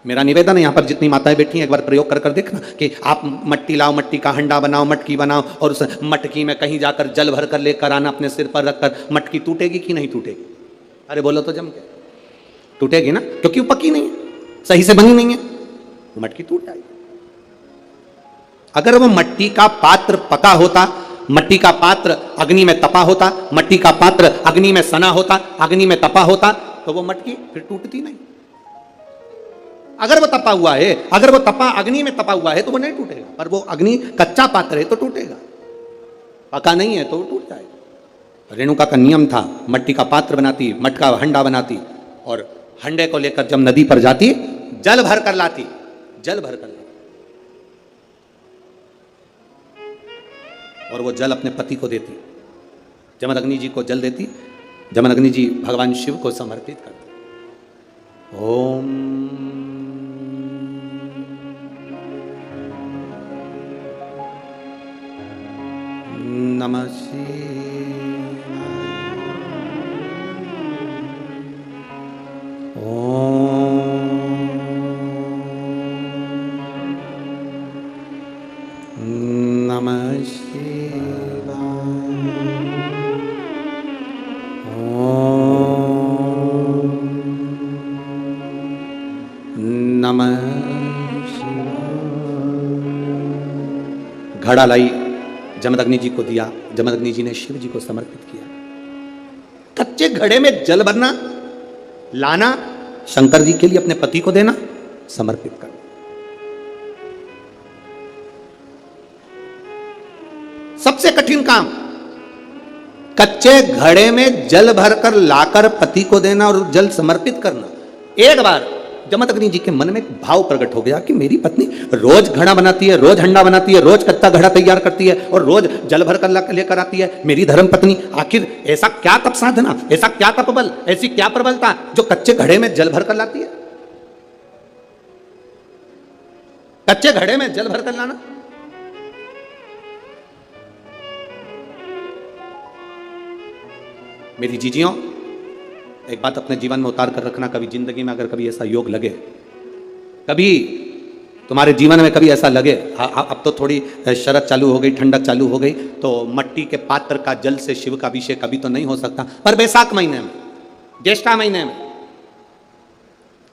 मेरा निवेदन है, यहां पर जितनी माताएं बैठी हैं एक बार प्रयोग कर कर देखना कि आप मट्टी लाओ, मट्टी का हंडा बनाओ, मटकी बनाओ, और उस मटकी में कहीं जाकर जल भर कर लेकर आना, अपने सिर पर रखकर। मटकी टूटेगी कि नहीं टूटेगी? अरे बोलो तो जम के टूटेगी ना, क्योंकि वो पकी नहीं है, सही से बनी नहीं है, मटकी टूट जाएगी। अगर वो मट्टी का पात्र पका होता, मट्टी का पात्र अग्नि में तपा होता, मट्टी का पात्र अग्नि में सना होता, अग्नि में तपा होता, तो वो मटकी फिर टूटती नहीं। अगर वो तपा हुआ है, अगर वो तपा अग्नि में तपा हुआ है तो वो नहीं टूटेगा, पर वो अग्नि कच्चा पात्र है तो टूटेगा, पका नहीं है तो वो टूट जाएगा। रेणुका का नियम था, मट्टी का पात्र बनाती, मटका हंडा बनाती और हंडे को लेकर जब नदी पर जाती जल भर कर लाती, जल भर कर लाती और वो जल अपने पति को देती। जमदग्नि जी को जल देती, जमदग्नि जी भगवान शिव को समर्पित करते। ओम नमः शिवाय। ओम नमः शिवाय। ओम नमः शिवाय। घड़ा लाई, जमदग्नि जी को दिया, जमदग्नि जी ने शिव जी को समर्पित किया। कच्चे घड़े में जल भरना, लाना, शंकर जी के लिए अपने पति को देना, समर्पित करना। सबसे कठिन काम, कच्चे घड़े में जल भरकर लाकर पति को देना और जल समर्पित करना। एक बार जमदग्नि जी के मन में एक भाव प्रकट हो गया कि मेरी पत्नी रोज घड़ा बनाती है, रोज हंडा बनाती है, रोज कच्चा घड़ा तैयार करती है और रोज जल भर कर लेकर आती है। मेरी धर्म पत्नी, आखिर ऐसा क्या तप साधना, ऐसा क्या तपबल, ऐसी क्या प्रबलता जो कच्चे घड़े में जल भर कर लाती है? कच्चे घड़े में जल भर कर लाना। मेरी जीजियों, एक बात अपने जीवन में उतार कर रखना, कभी जिंदगी में अगर कभी ऐसा योग लगे, कभी तुम्हारे जीवन में कभी ऐसा लगे, अब तो थोड़ी शरद चालू हो गई, ठंडक चालू हो गई, तो मट्टी के पात्र का जल से शिव का अभिषेक कभी तो नहीं हो सकता, पर बैसाख महीने में, ज्येष्ठा महीने में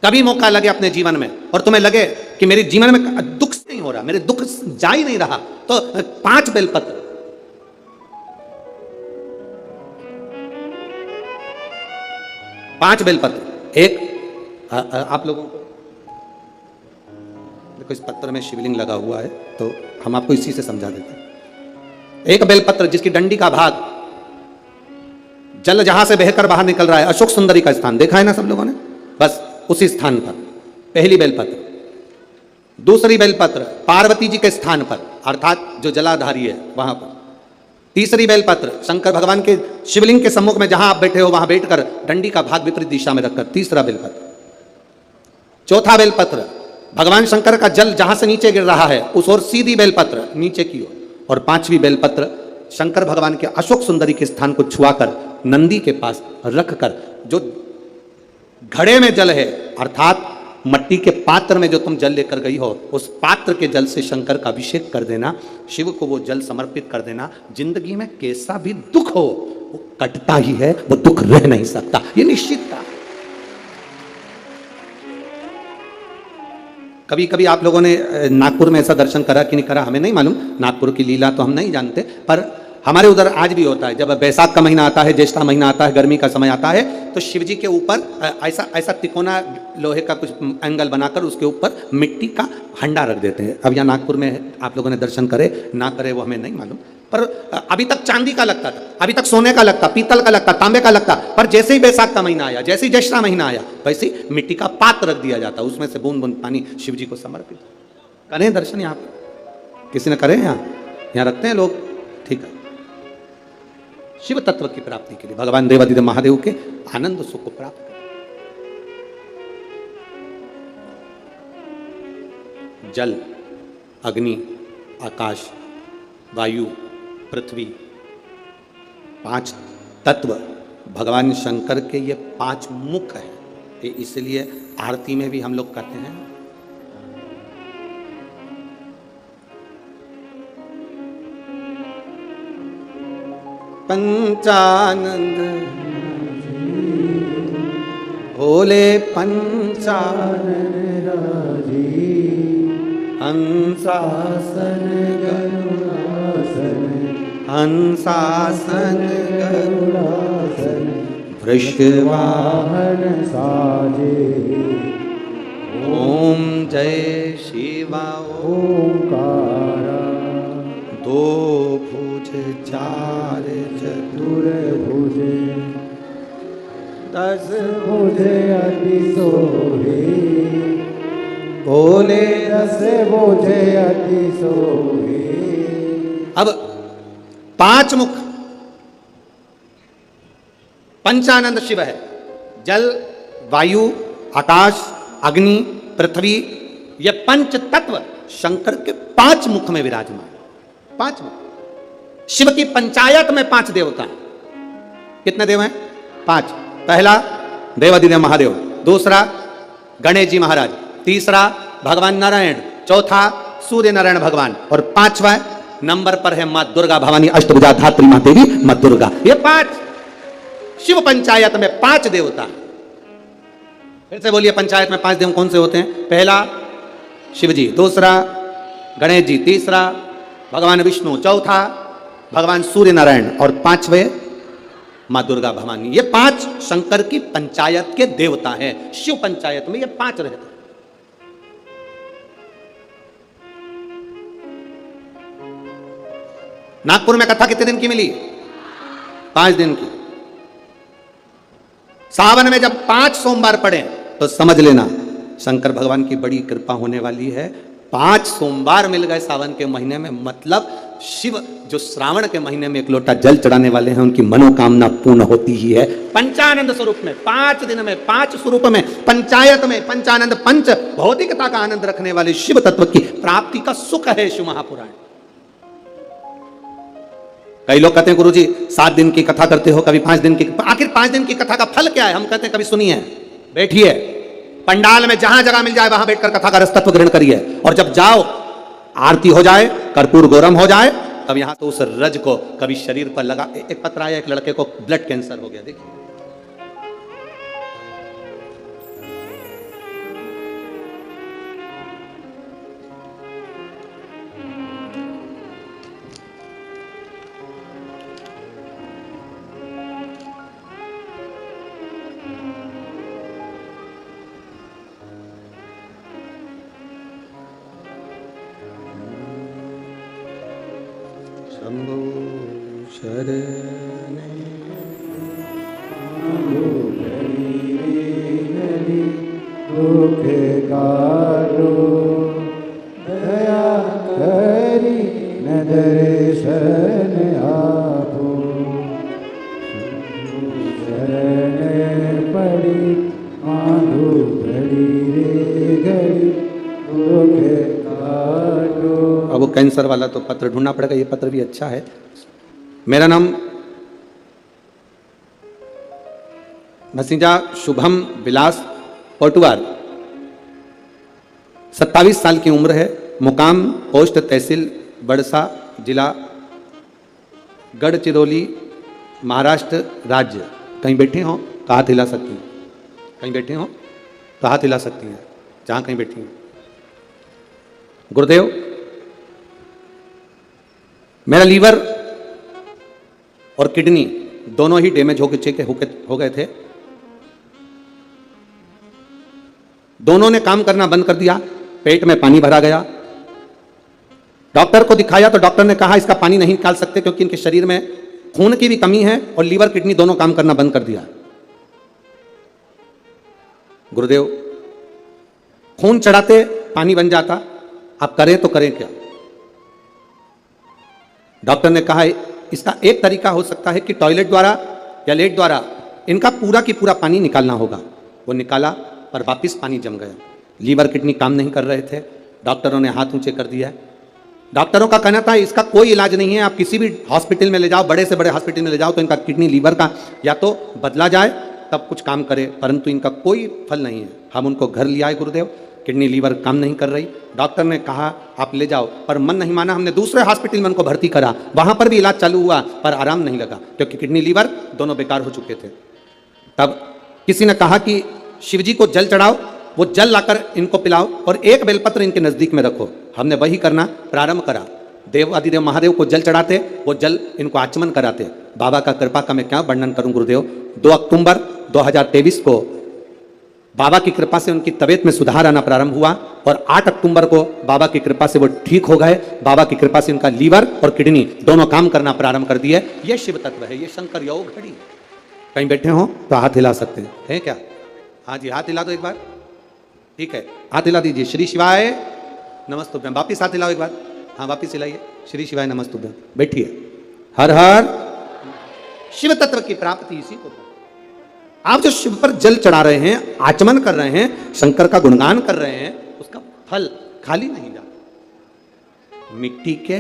कभी मौका लगे अपने जीवन में और तुम्हें लगे कि मेरे जीवन में दुख नहीं हो रहा, मेरे दुख जा ही नहीं रहा, तो 5 बेलपत्र, 5 बेलपत्र। एक आप लोगों को देखो, इस पत्र में शिवलिंग लगा हुआ है तो हम आपको इसी से समझा देते हैं। एक बेलपत्र जिसकी डंडी का भाग जल जहां से बहकर बाहर निकल रहा है, अशोक सुंदरी का स्थान देखा है ना सब लोगों ने, बस उसी स्थान पर पहली बेलपत्र। दूसरी बेलपत्र पार्वती जी के स्थान पर, अर्थात जो जलाधारी है वहां पर। तीसरी बेलपत्र शंकर भगवान के शिवलिंग के सम्मुख में जहां आप बैठे हो वहां बैठकर डंडी का भाग विपरीत दिशा में रखकर, तीसरा बेलपत्र। चौथा बेलपत्र भगवान शंकर का जल जहां से नीचे गिर रहा है उस ओर सीधी बेलपत्र नीचे की ओर। और 5वीं बेलपत्र शंकर भगवान के अशोक सुंदरी के स्थान को छुआकर नंदी के पास रखकर, जो घड़े में जल है अर्थात मट्टी के पात्र में जो तुम जल लेकर गई हो, उस पात्र के जल से शंकर का अभिषेक कर देना, शिव को वो जल समर्पित कर देना। जिंदगी में कैसा भी दुख हो वो कटता ही है, वो दुख रह नहीं सकता, ये निश्चित था। कभी कभी आप लोगों ने नागपुर में ऐसा दर्शन करा कि नहीं करा हमें नहीं मालूम, नागपुर की लीला तो हम नहीं जानते, पर हमारे उधर आज भी होता है। जब बैसाख का महीना आता है, ज्येष्ठा महीना आता है, गर्मी का समय आता है, तो शिव जी के ऊपर ऐसा तिकोना लोहे का कुछ एंगल बनाकर उसके ऊपर मिट्टी का हंडा रख देते हैं। अब यहाँ नागपुर में आप लोगों ने दर्शन करे ना करे वो हमें नहीं मालूम, पर अभी तक चांदी का लगता था, अभी तक सोने का लगता, पीतल का लगता, तांबे का लगता, पर जैसे ही बैसाख का महीना आया, जैसे ही ज्येष्ठा महीना आया, वैसे ही मिट्टी का पात्र रख दिया जाता, उसमें से बूंद बूंद पानी शिव जी को समर्पित। करें दर्शन यहाँ पर, किसी ने करे यहाँ रखते हैं लोग, ठीक है। शिव तत्व की प्राप्ति के लिए भगवान देवादिदेव महादेव के आनंद सुख को प्राप्त करें। जल, अग्नि, आकाश, वायु, पृथ्वी, 5 तत्व भगवान शंकर के ये 5 मुख है। इसलिए आरती में भी हम लोग कहते हैं पंचानंद भोले पंचानन हंसासन गरुड़ासन हंसासन गरुड़ासन वृषवाहन वाहन साजे। ओम जय शिवा ओंकारा दो भुज चार चतुर भुजे 10 भुजे अति सोहे। बोले 10 भुजे अति सोहे। अब 5 मुख पंचानंद शिव है। जल, वायु, आकाश, अग्नि, पृथ्वी, ये पंच तत्व शंकर के 5 मुख में विराजमान। 5 मुख। शिव की पंचायत में 5 देवता हैं। कितने देव हैं? 5। पहला देवाधिदेव महादेव, दूसरा गणेश जी महाराज, तीसरा भगवान नारायण, चौथा सूर्य नारायण भगवान, और 5वां नंबर पर है मां दुर्गा भवानी अष्टभुजा धात्री मां देवी मां दुर्गा। ये 5 शिव पंचायत में 5 देवता। फिर से बोलिए, पंचायत में 5 देव कौन से होते हैं? पहला शिव जी, दूसरा गणेश जी, तीसरा भगवान विष्णु, चौथा भगवान सूर्य नारायण, और 5वें मां दुर्गा भवानी। ये 5 शंकर की पंचायत के देवता हैं। शिव पंचायत में ये 5 रहते हैं। नागपुर में कथा कितने दिन की मिली? 5 दिन की। सावन में जब 5 सोमवार पड़े तो समझ लेना शंकर भगवान की बड़ी कृपा होने वाली है। 5 सोमवार मिल गए सावन के महीने में, मतलब शिव जो श्रावण के महीने में 1 लोटा जल चढ़ाने वाले हैं उनकी मनोकामना पूर्ण होती ही है। पंचानंद स्वरूप में 5 दिन में 5 स्वरूप में पंचायत में पंचानंद पंच भौतिकता का आनंद रखने वाले शिव तत्व की प्राप्ति का सुख है शिव महापुराण। कई लोग कहते हैं गुरुजी 7 दिन की कथा करते हो, कभी 5 दिन की। आखिर 5 दिन की कथा का फल क्या है? हम कहते हैं कभी सुनिए, बैठिए पंडाल में, जहां जगह मिल जाए वहां बैठकर कथा का रस तत्व ग्रहण करिए, और जब जाओ आरती हो जाए, कर्पूर गौरम हो जाए, तब यहां तो उस रज को कभी शरीर पर लगा। एक पत्र आया, एक लड़के को ब्लड कैंसर हो गया, देखिए। शंभो शरणे दुख काटो दया करी न दर्शन आपो। शरण पड़ी माधो घड़ी रे घड़ी दुख काटो। अब वो कैंसर वाला तो पत्र ढूंढना पड़ेगा, ये पत्र भी अच्छा है। मेरा नाम भसीजा शुभम विलास पोटवार, 27 साल की उम्र है। मुकाम पोस्ट तहसील बड़सा, जिला गढ़चिरौली, महाराष्ट्र राज्य। कहीं बैठे हो तो हाथ हिला सकती हैं, कहीं बैठे हो तो हाथ हिला सकती हैं, जहां कहीं बैठी हैं। गुरुदेव, मेरा लीवर और किडनी दोनों ही डैमेज हो गए थे। दोनों ने काम करना बंद कर दिया, पेट में पानी भरा गया। डॉक्टर को दिखाया तो डॉक्टर ने कहा इसका पानी नहीं निकाल सकते क्योंकि इनके शरीर में खून की भी कमी है और लीवर किडनी दोनों काम करना बंद कर दिया। गुरुदेव, खून चढ़ाते पानी बन जाता, आप करें तो करें क्या? डॉक्टर ने कहा इसका एक तरीका हो सकता है कि टॉयलेट द्वारा या लेट द्वारा इनका पूरा की पूरा पानी निकालना होगा। वो निकाला पर वापस पानी जम गया। लीवर किडनी काम नहीं कर रहे थे। डॉक्टरों ने हाथ ऊंचे कर दिया। डॉक्टरों का कहना था इसका कोई इलाज नहीं है, आप किसी भी हॉस्पिटल में ले जाओ, बड़े से बड़े हॉस्पिटल में ले जाओ तो इनका किडनी लीवर का या तो बदला जाए तब कुछ काम करे, परंतु इनका कोई फल नहीं है। हम उनको घर ले आए गुरुदेव, किडनी लीवर काम नहीं कर रही। डॉक्टर ने कहा आप ले जाओ, पर मन नहीं माना। हमने दूसरे हॉस्पिटल में उनको भर्ती करा, वहां पर भी इलाज चालू हुआ पर आराम नहीं लगा क्योंकि किडनी लीवर दोनों बेकार हो चुके थे। तब किसी ने कहा कि शिवजी को जल चढ़ाओ, वो जल लाकर इनको पिलाओ और एक बेलपत्र इनके नजदीक में रखो। हमने वही करना प्रारंभ करा। देवाधिदेव महादेव को जल चढ़ाते, वो जल इनको आचमन कराते। बाबा का कृपा का मैं क्या वर्णन करूं गुरुदेव। 2 अक्टूबर 2023 को बाबा की कृपा से उनकी तबीयत में सुधार आना प्रारंभ हुआ और 8 अक्टूबर को बाबा की कृपा से वो ठीक हो गए। बाबा की कृपा से उनका लीवर और किडनी दोनों काम करना प्रारंभ कर दिए। ये शिव तत्व है, ये शंकर योग घड़ी। कहीं बैठे हो तो हाथ हिला सकते हैं, है क्या? हाँ जी, हाथ हिला दो एक बार। ठीक है, हाथ हिला दीजिए। श्री शिवाय नमस्तुभ्यम। वापिस हाथ हिलाओ एक बार। हाँ, वापिस हिलाइए। श्री शिवाय नमस्तुभ्यम। बैठिए। हर हर। शिव तत्व की प्राप्ति इसी को। आप जो शिव पर जल चढ़ा रहे हैं, आचमन कर रहे हैं, शंकर का गुणगान कर रहे हैं, उसका फल खाली नहीं जाता। मिट्टी के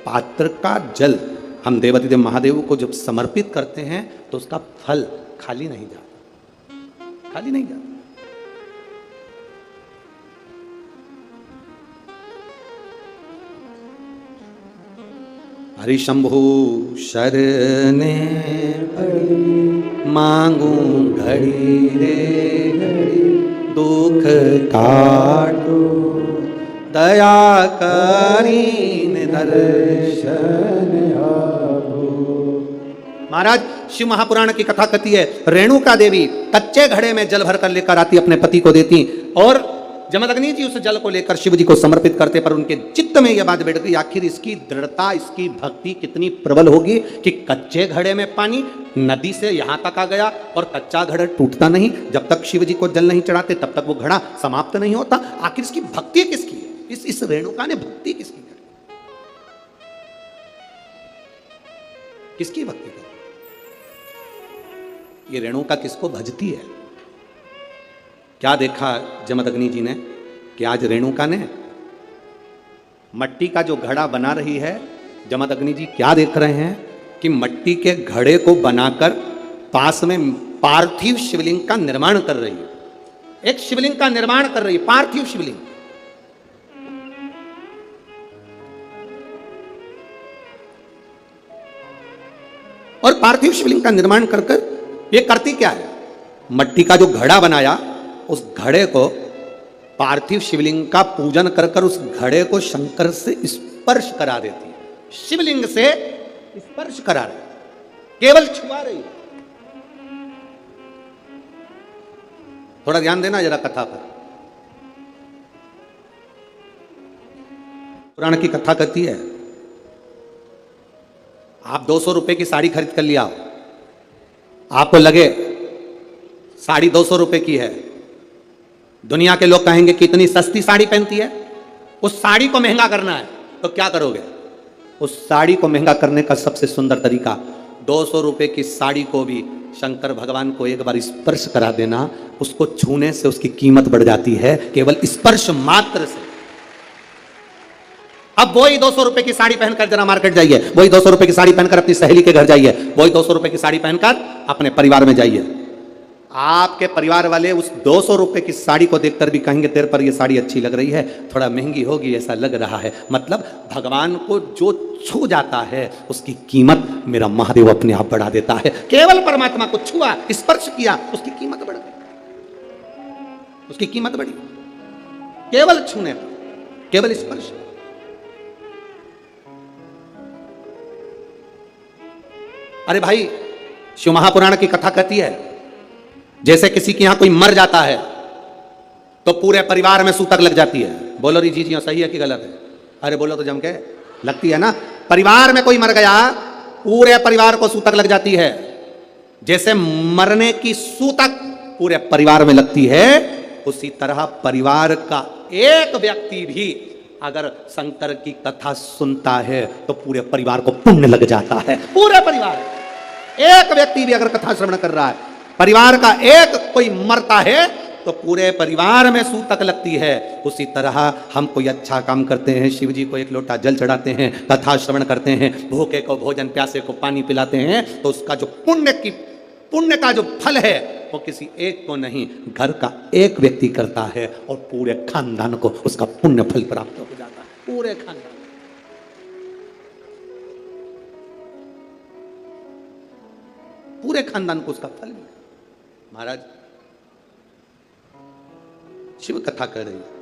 पात्र का जल हम देवाधिदेव महादेव को जब समर्पित करते हैं तो उसका फल खाली नहीं जाता, खाली नहीं जाता। हरि शंभु शरणे मांगू घड़ी रे घड़ी, दुख काटो दया करीन दर्शन आभो। महाराज, शिव महापुराण की कथा कहती है, रेणुका देवी कच्चे घड़े में जल भर कर लेकर आती, अपने पति को देती और जमदग्नि जी उस जल को लेकर शिव जी को समर्पित करते। पर उनके चित्त में यह बात बैठ गई, आखिर इसकी दृढ़ता, इसकी भक्ति कितनी प्रबल होगी कि कच्चे घड़े में पानी नदी से यहां तक आ गया और कच्चा घड़ा टूटता नहीं। जब तक शिव जी को जल नहीं चढ़ाते तब तक वो घड़ा समाप्त नहीं होता। आखिर इसकी भक्ति किसकी है? इस रेणुका ने भक्ति किसकी करी? किसकी भक्ति करी? ये रेणुका किसको भजती है? क्या देखा जमदग्नि जी ने कि आज रेणुका ने मट्टी का जो घड़ा बना रही है, जमदग्नि जी क्या देख रहे हैं कि मट्टी के घड़े को बनाकर पास में पार्थिव शिवलिंग का निर्माण कर रही है। एक शिवलिंग का निर्माण कर रही है, पार्थिव शिवलिंग। और पार्थिव शिवलिंग का निर्माण कर कर ये करती क्या है? मट्टी का जो घड़ा बनाया, उस घड़े को पार्थिव शिवलिंग का पूजन कर कर उस घड़े को शंकर से स्पर्श करा देती है। शिवलिंग से स्पर्श करा रही, केवल छुआ रही। थोड़ा ध्यान देना जरा कथा पर। पुराण की कथा कहती है, आप 200 रुपए की साड़ी खरीद कर लिया, आपको लगे साड़ी 200 रुपए की है, दुनिया के लोग कहेंगे कि इतनी सस्ती साड़ी पहनती है। उस साड़ी को महंगा करना है तो क्या करोगे? उस साड़ी को महंगा करने का सबसे सुंदर तरीका, 200 रुपए की साड़ी को भी शंकर भगवान को एक बार स्पर्श करा देना। उसको छूने से उसकी कीमत बढ़ जाती है, केवल स्पर्श मात्र से। अब वही 200 रुपए की साड़ी पहनकर जरा मार्केट जाइए, वही 200 रुपए की साड़ी पहनकर अपनी सहेली के घर जाइए, वही 200 रुपए की साड़ी पहनकर अपने परिवार में जाइए। आपके परिवार वाले उस 200 रुपए की साड़ी को देखकर भी कहेंगे तेरे पर ये साड़ी अच्छी लग रही है, थोड़ा महंगी होगी ऐसा लग रहा है। मतलब भगवान को जो छू जाता है उसकी कीमत मेरा महादेव अपने आप बढ़ा देता है। केवल परमात्मा को छुआ, स्पर्श किया, उसकी कीमत बढ़ गई, उसकी कीमत बढ़ी। केवल छूने पर, केवल स्पर्श। अरे भाई, शिव महापुराण की कथा कहती है, जैसे किसी के यहां कोई मर जाता है तो पूरे परिवार में सूतक लग जाती है। बोलो री जी जी सही है कि गलत है? अरे बोलो तो जम के। लगती है ना? परिवार में कोई मर गया, पूरे परिवार को सूतक लग जाती है। जैसे मरने की सूतक पूरे परिवार में लगती है, उसी तरह परिवार का एक व्यक्ति भी अगर शंकर की कथा सुनता है तो पूरे परिवार को पुण्य लग जाता है। पूरे परिवार, एक व्यक्ति भी अगर कथा श्रवण कर रहा है, परिवार का एक कोई मरता है तो पूरे परिवार में सूतक लगती है। उसी तरह हम कोई अच्छा काम करते हैं, शिव जी को एक लोटा जल चढ़ाते हैं, कथा श्रवण करते हैं, भूखे को भोजन, प्यासे को पानी पिलाते हैं, तो उसका जो पुण्य का जो फल है वो किसी एक को नहीं, घर का एक व्यक्ति करता है और पूरे खानदान को उसका पुण्य फल प्राप्त हो जाता है। पूरे खानदान, पूरे खानदान को उसका फल मिला। महाराज, शिव कथा कर रही है,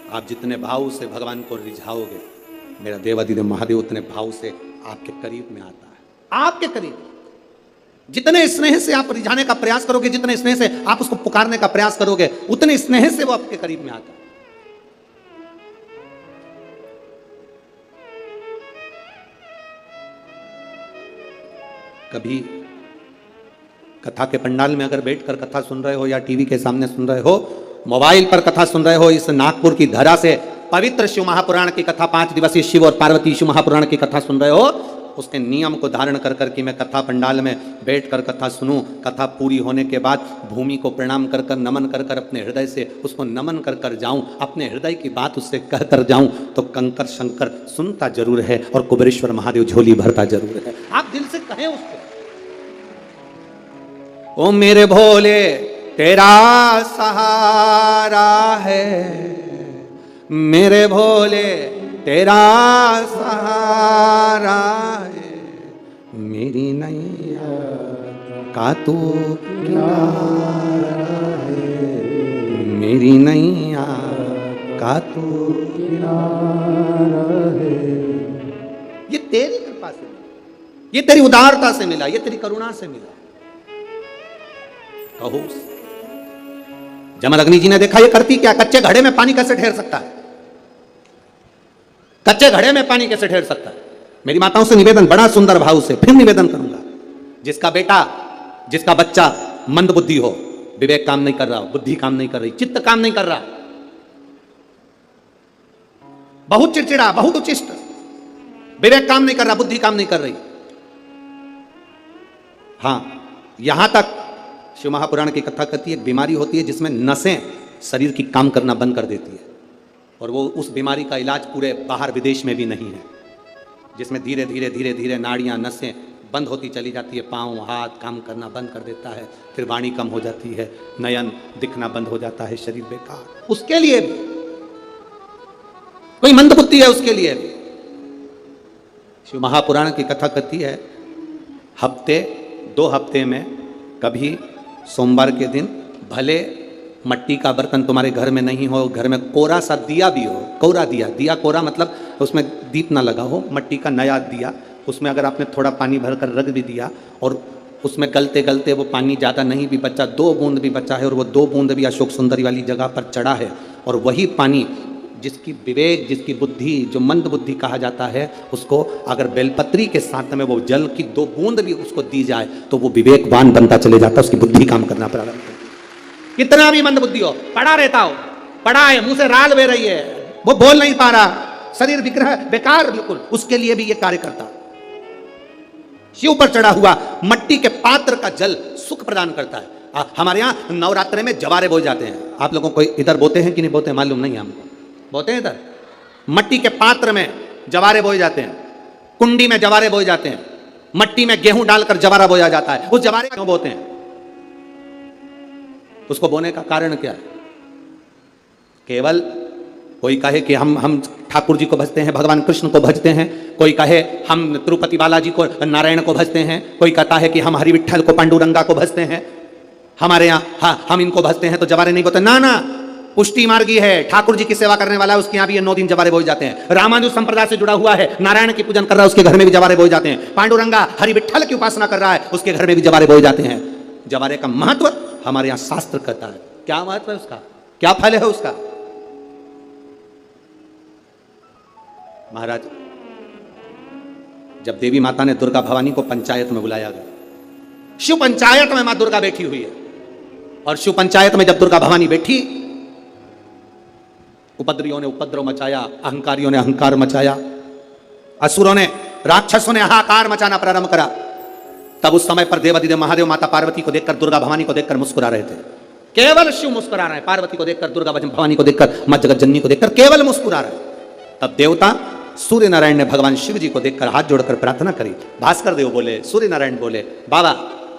आप जितने भाव से भगवान को रिझाओगे, मेरा देवाधिदेव महादेव उतने भाव से आपके करीब में आता है, आपके करीब। जितने स्नेह से आप रिझाने का प्रयास करोगे, जितने स्नेह से आप उसको पुकारने का प्रयास करोगे, उतने स्नेह से वो आपके करीब में आता है। कभी कथा के पंडाल में अगर बैठकर कथा सुन रहे हो या टीवी के सामने सुन रहे हो, मोबाइल पर कथा सुन रहे हो, इस नागपुर की धरा से पवित्र शिव महापुराण की कथा, 5 दिवसीय शिव और पार्वती शिव महापुराण की कथा सुन रहे हो, उसके नियम को धारण कर करके मैं कथा पंडाल में बैठकर कथा सुनूं, कथा पूरी होने के बाद भूमि को प्रणाम कर कर नमन कर कर अपने हृदय से उसको नमन कर कर जाऊं, अपने हृदय की बात उससे कह कर जाऊं, तो कंकर शंकर सुनता जरूर है और कुबेरेश्वर महादेव झोली भरता जरूर है। आप दिल से कहें उसको, ओ मेरे भोले तेरा सहारा है, मेरे भोले तेरा सहारा है, मेरी नैया का तू किनारा है, मेरी नैया का तू किनारा है। ये तेरी कृपा से मिला, ये तेरी उदारता से मिला, ये तेरी करुणा से मिला। कहो जमदग्नि जी ने देखा ये करती क्या, कच्चे घड़े में पानी कैसे ठहर सकता है, कच्चे घड़े में पानी कैसे ठहर सकता है। मेरी माताओं से निवेदन, बड़ा सुंदर भाव से फिर निवेदन करूंगा, जिसका बेटा जिसका बच्चा मंद बुद्धि हो, विवेक काम नहीं कर रहा, बुद्धि काम नहीं कर रही, चित्त काम नहीं कर रहा, बहुत चिड़चिड़ा, बहुत उचिष्ट, विवेक काम नहीं कर रहा, बुद्धि काम नहीं कर रही, हां यहां तक शिव महापुराण की कथा कहती है, एक बीमारी होती है जिसमें नसें शरीर की काम करना बंद कर देती है, और वो उस बीमारी का इलाज पूरे बाहर विदेश में भी नहीं है, जिसमें धीरे धीरे धीरे धीरे नाड़ियां नसें बंद होती चली जाती है, पाँव हाथ काम करना बंद कर देता है, फिर वाणी कम हो जाती है, नयन दिखना बंद हो जाता है, शरीर बेकार। उसके लिए भी कोई मंदबुद्धि है, उसके लिए भी शिव महापुराण की कथा कहती है, हफ्ते 2 हफ्ते में कभी सोमवार के दिन भले मट्टी का बर्तन तुम्हारे घर में नहीं हो, घर में कोरा सा दिया भी हो, कोरा दिया, दिया कोरा मतलब उसमें दीप ना लगा हो, मट्टी का नया दिया, उसमें अगर आपने थोड़ा पानी भरकर रख भी दिया और उसमें गलते गलते वो पानी ज़्यादा नहीं भी बचा, 2 बूंद भी बचा है और वो 2 बूंद भी अशोक सुंदरी वाली जगह पर चढ़ा है, और वही पानी जिसकी विवेक, जिसकी बुद्धि, जो मंद बुद्धि कहा जाता है, उसको अगर बेलपत्री के साथ में वो जल की 2 बूंद भी उसको दी जाए तो वो विवेकवान बनता चले जाता है, उसकी बुद्धि काम करना प्रारंभ करती है। कितना भी मंद बुद्धि हो, पड़ा रहता हो, पड़ा है, मुंह से राल बह रही है, वो बोल नहीं पा रहा, शरीर विग्रह बेकार बिल्कुल, उसके लिए भी ये कार्य करता। शिव पर चढ़ा हुआ मट्टी के पात्र का जल सुख प्रदान करता है। हमारे यहाँ नवरात्रे में जवारे बोए जाते हैं, आप लोगों को इधर बोते हैं कि नहीं बोते मालूम नहीं, हमको बोते हैं इधर, मट्टी के पात्र में जवारे बोए जाते हैं, कुंडी में जवारे बोए जाते हैं, मट्टी में गेहूं डालकर जवारा बोया जाता है। उस जवारे क्यों बोते हैं, उसको बोने का कारण क्या है? केवल कोई कहे कि हम ठाकुर जी को भजते हैं, भगवान कृष्ण को भजते हैं, कोई कहे हम तिरुपति बालाजी को, नारायण को भजते हैं, कोई कहता है कि हम हरि विट्ठल को, पांडुरंगा को भजते हैं, हमारे यहाँ हम इनको भजते हैं तो जवारे नहीं बोते। ना ना, पुष्टि मार्गी है, ठाकुर जी की सेवा करने वाला है, उसके यहाँ भी ये 9 दिन जवारे बोए जाते हैं। रामानुज संप्रदाय से जुड़ा हुआ है, नारायण की पूजन कर रहा है, उसके घर में भी जवारे बोए जाते हैं। पांडुरंगा हरि विट्ठल की उपासना कर रहा है, उसके घर में भी जवारे बोए जाते हैं। जवारे का महत्व हमारे यहाँ शास्त्र कहता है। क्या महत्व है उसका, क्या फल है उसका? महाराज, जब देवी माता ने दुर्गा भवानी को पंचायत में बुलाया गया, शिव पंचायत में मां दुर्गा बैठी हुई है, और शिव पंचायत में जब दुर्गा भवानी बैठी, उपद्रवियों ने उपद्रव मचाया, अहंकारियों ने अहंकार मचाया, असुरों ने, राक्षसों ने हाहाकार मचाना प्रारंभ करा। तब उस समय पर देवाधिदेव महादेव माता पार्वती को देखकर, दुर्गा भवानी को देखकर मुस्कुरा रहे थे। केवल शिव मुस्कुरा रहे हैं, पार्वती को देखकर, दुर्गा भवानी को देखकर, मां जगत जननी को देखकर केवल मुस्कुरा रहे। तब देवता सूर्य नारायण ने भगवान शिव जी को देखकर हाथ जोड़कर प्रार्थना करी। भास्कर देव बोले, सूर्य नारायण बोले, बाबा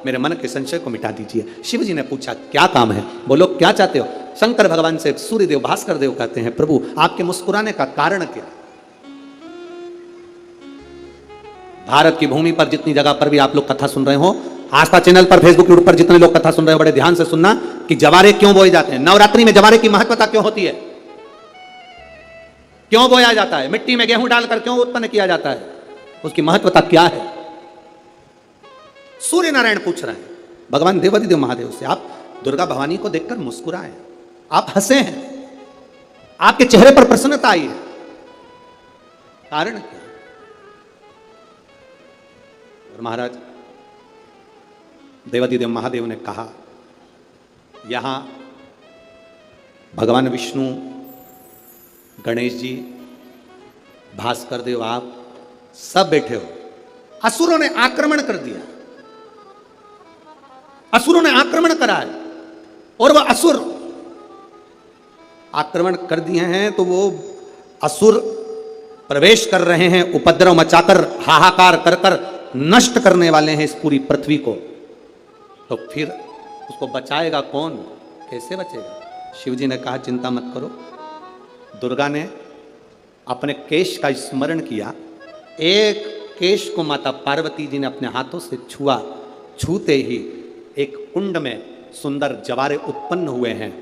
मेरे मन के संशय को मिटा दीजिए। शिव जी ने पूछा क्या काम है, बोलो क्या चाहते हो? शंकर भगवान से सूर्य देव, भास्कर देव कहते हैं, प्रभु आपके मुस्कुराने का कारण क्या? भारत की भूमि पर जितनी जगह पर भी आप लोग कथा सुन रहे हो, आस्था चैनल पर, फेसबुक यूट्यूब पर जितने लोग कथा सुन रहे हो, बड़े ध्यान से सुनना कि जवारे क्यों बोए जाते हैं, नवरात्रि में जवारे की महत्वता क्यों होती है। क्यों बोया जाता है, मिट्टी में गेहूं डालकर क्यों उत्पन्न किया जाता है, उसकी महत्वता क्या है? सूर्य नारायण पूछ रहे हैं भगवान देवाधिदेव महादेव से। आप दुर्गा भवानी को देखकर मुस्कुराए, आप हंसे हैं, आपके चेहरे पर प्रसन्नता आई है, कारण क्या? और महाराज देवाधिदेव महादेव ने कहा, यहां भगवान विष्णु, गणेश जी, भास्कर देव, आप सब बैठे हो। असुरों ने आक्रमण कर दिया, असुरों ने आक्रमण करा है, और वह असुर आक्रमण कर दिए हैं तो वो असुर प्रवेश कर रहे हैं, उपद्रव मचाकर, हाहाकार कर कर नष्ट करने वाले हैं इस पूरी पृथ्वी को। तो फिर उसको बचाएगा कौन, कैसे बचेगा? शिव जी ने कहा, चिंता मत करो। दुर्गा ने अपने केश का स्मरण किया, एक केश को माता पार्वती जी ने अपने हाथों से छुआ, छूते ही एक कुंड में सुंदर जवारे उत्पन्न हुए हैं।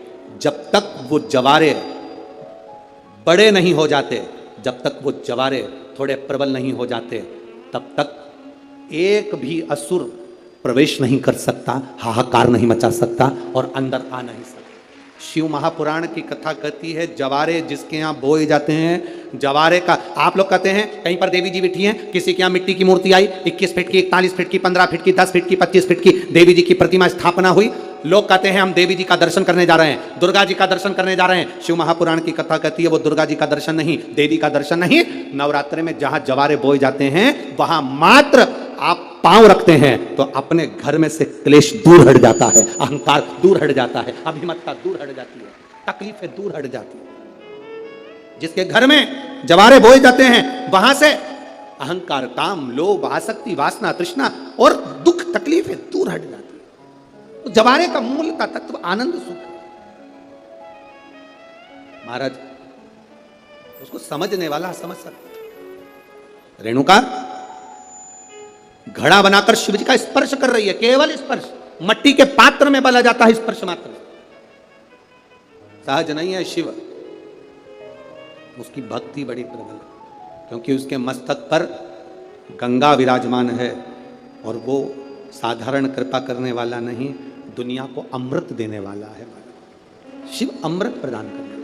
जब तक वो जवारे बड़े नहीं हो जाते, जब तक वो जवारे थोड़े प्रबल नहीं हो जाते, तब तक एक भी असुर प्रवेश नहीं कर सकता, हाहाकार नहीं मचा सकता और अंदर आ नहीं सकता। शिव महापुराण की कथा कहती है, जवारे जिसके यहाँ बोए जाते हैं, जवारे का, आप लोग कहते हैं कहीं पर देवी जी बैठी हैं, किसी के यहाँ मिट्टी की मूर्ति आई, 21 फीट की, 41 फीट की, 15 फीट की, 10 फीट की, 25 फीट की देवी जी की प्रतिमा स्थापना हुई। लोग कहते हैं हम देवी जी का दर्शन करने जा रहे हैं, दुर्गा जी का दर्शन करने जा रहे हैं। शिव महापुराण की कथा कहती है वो दुर्गा जी का दर्शन नहीं, देवी का दर्शन नहीं, नवरात्रि में जहां जवारे बोए जाते हैं वहां मात्र आप पांव रखते हैं तो अपने घर में से क्लेश दूर हट जाता है, अहंकार दूर हट जाता है, अभिमतता दूर हट जाती है, तकलीफें दूर हट जाती है। जिसके घर में जवारे बोए जाते हैं वहां से अहंकार, काम, लोभ, आसक्ति, वासना, तृष्णा और दुख, तकलीफें दूर हट जाती है। तो जवारे का मूल का तत्व आनंद सुख है। महाराज उसको समझने वाला समझ सकता। रेणुका घड़ा बनाकर शिव जी का स्पर्श कर रही है, केवल स्पर्श, मट्टी के पात्र में बला जाता है स्पर्श मात्र, सहज नहीं है शिव। उसकी भक्ति बड़ी प्रबल, क्योंकि उसके मस्तक पर गंगा विराजमान है और वो साधारण कृपा करने वाला नहीं, दुनिया को अमृत देने वाला है। शिव अमृत प्रदान करने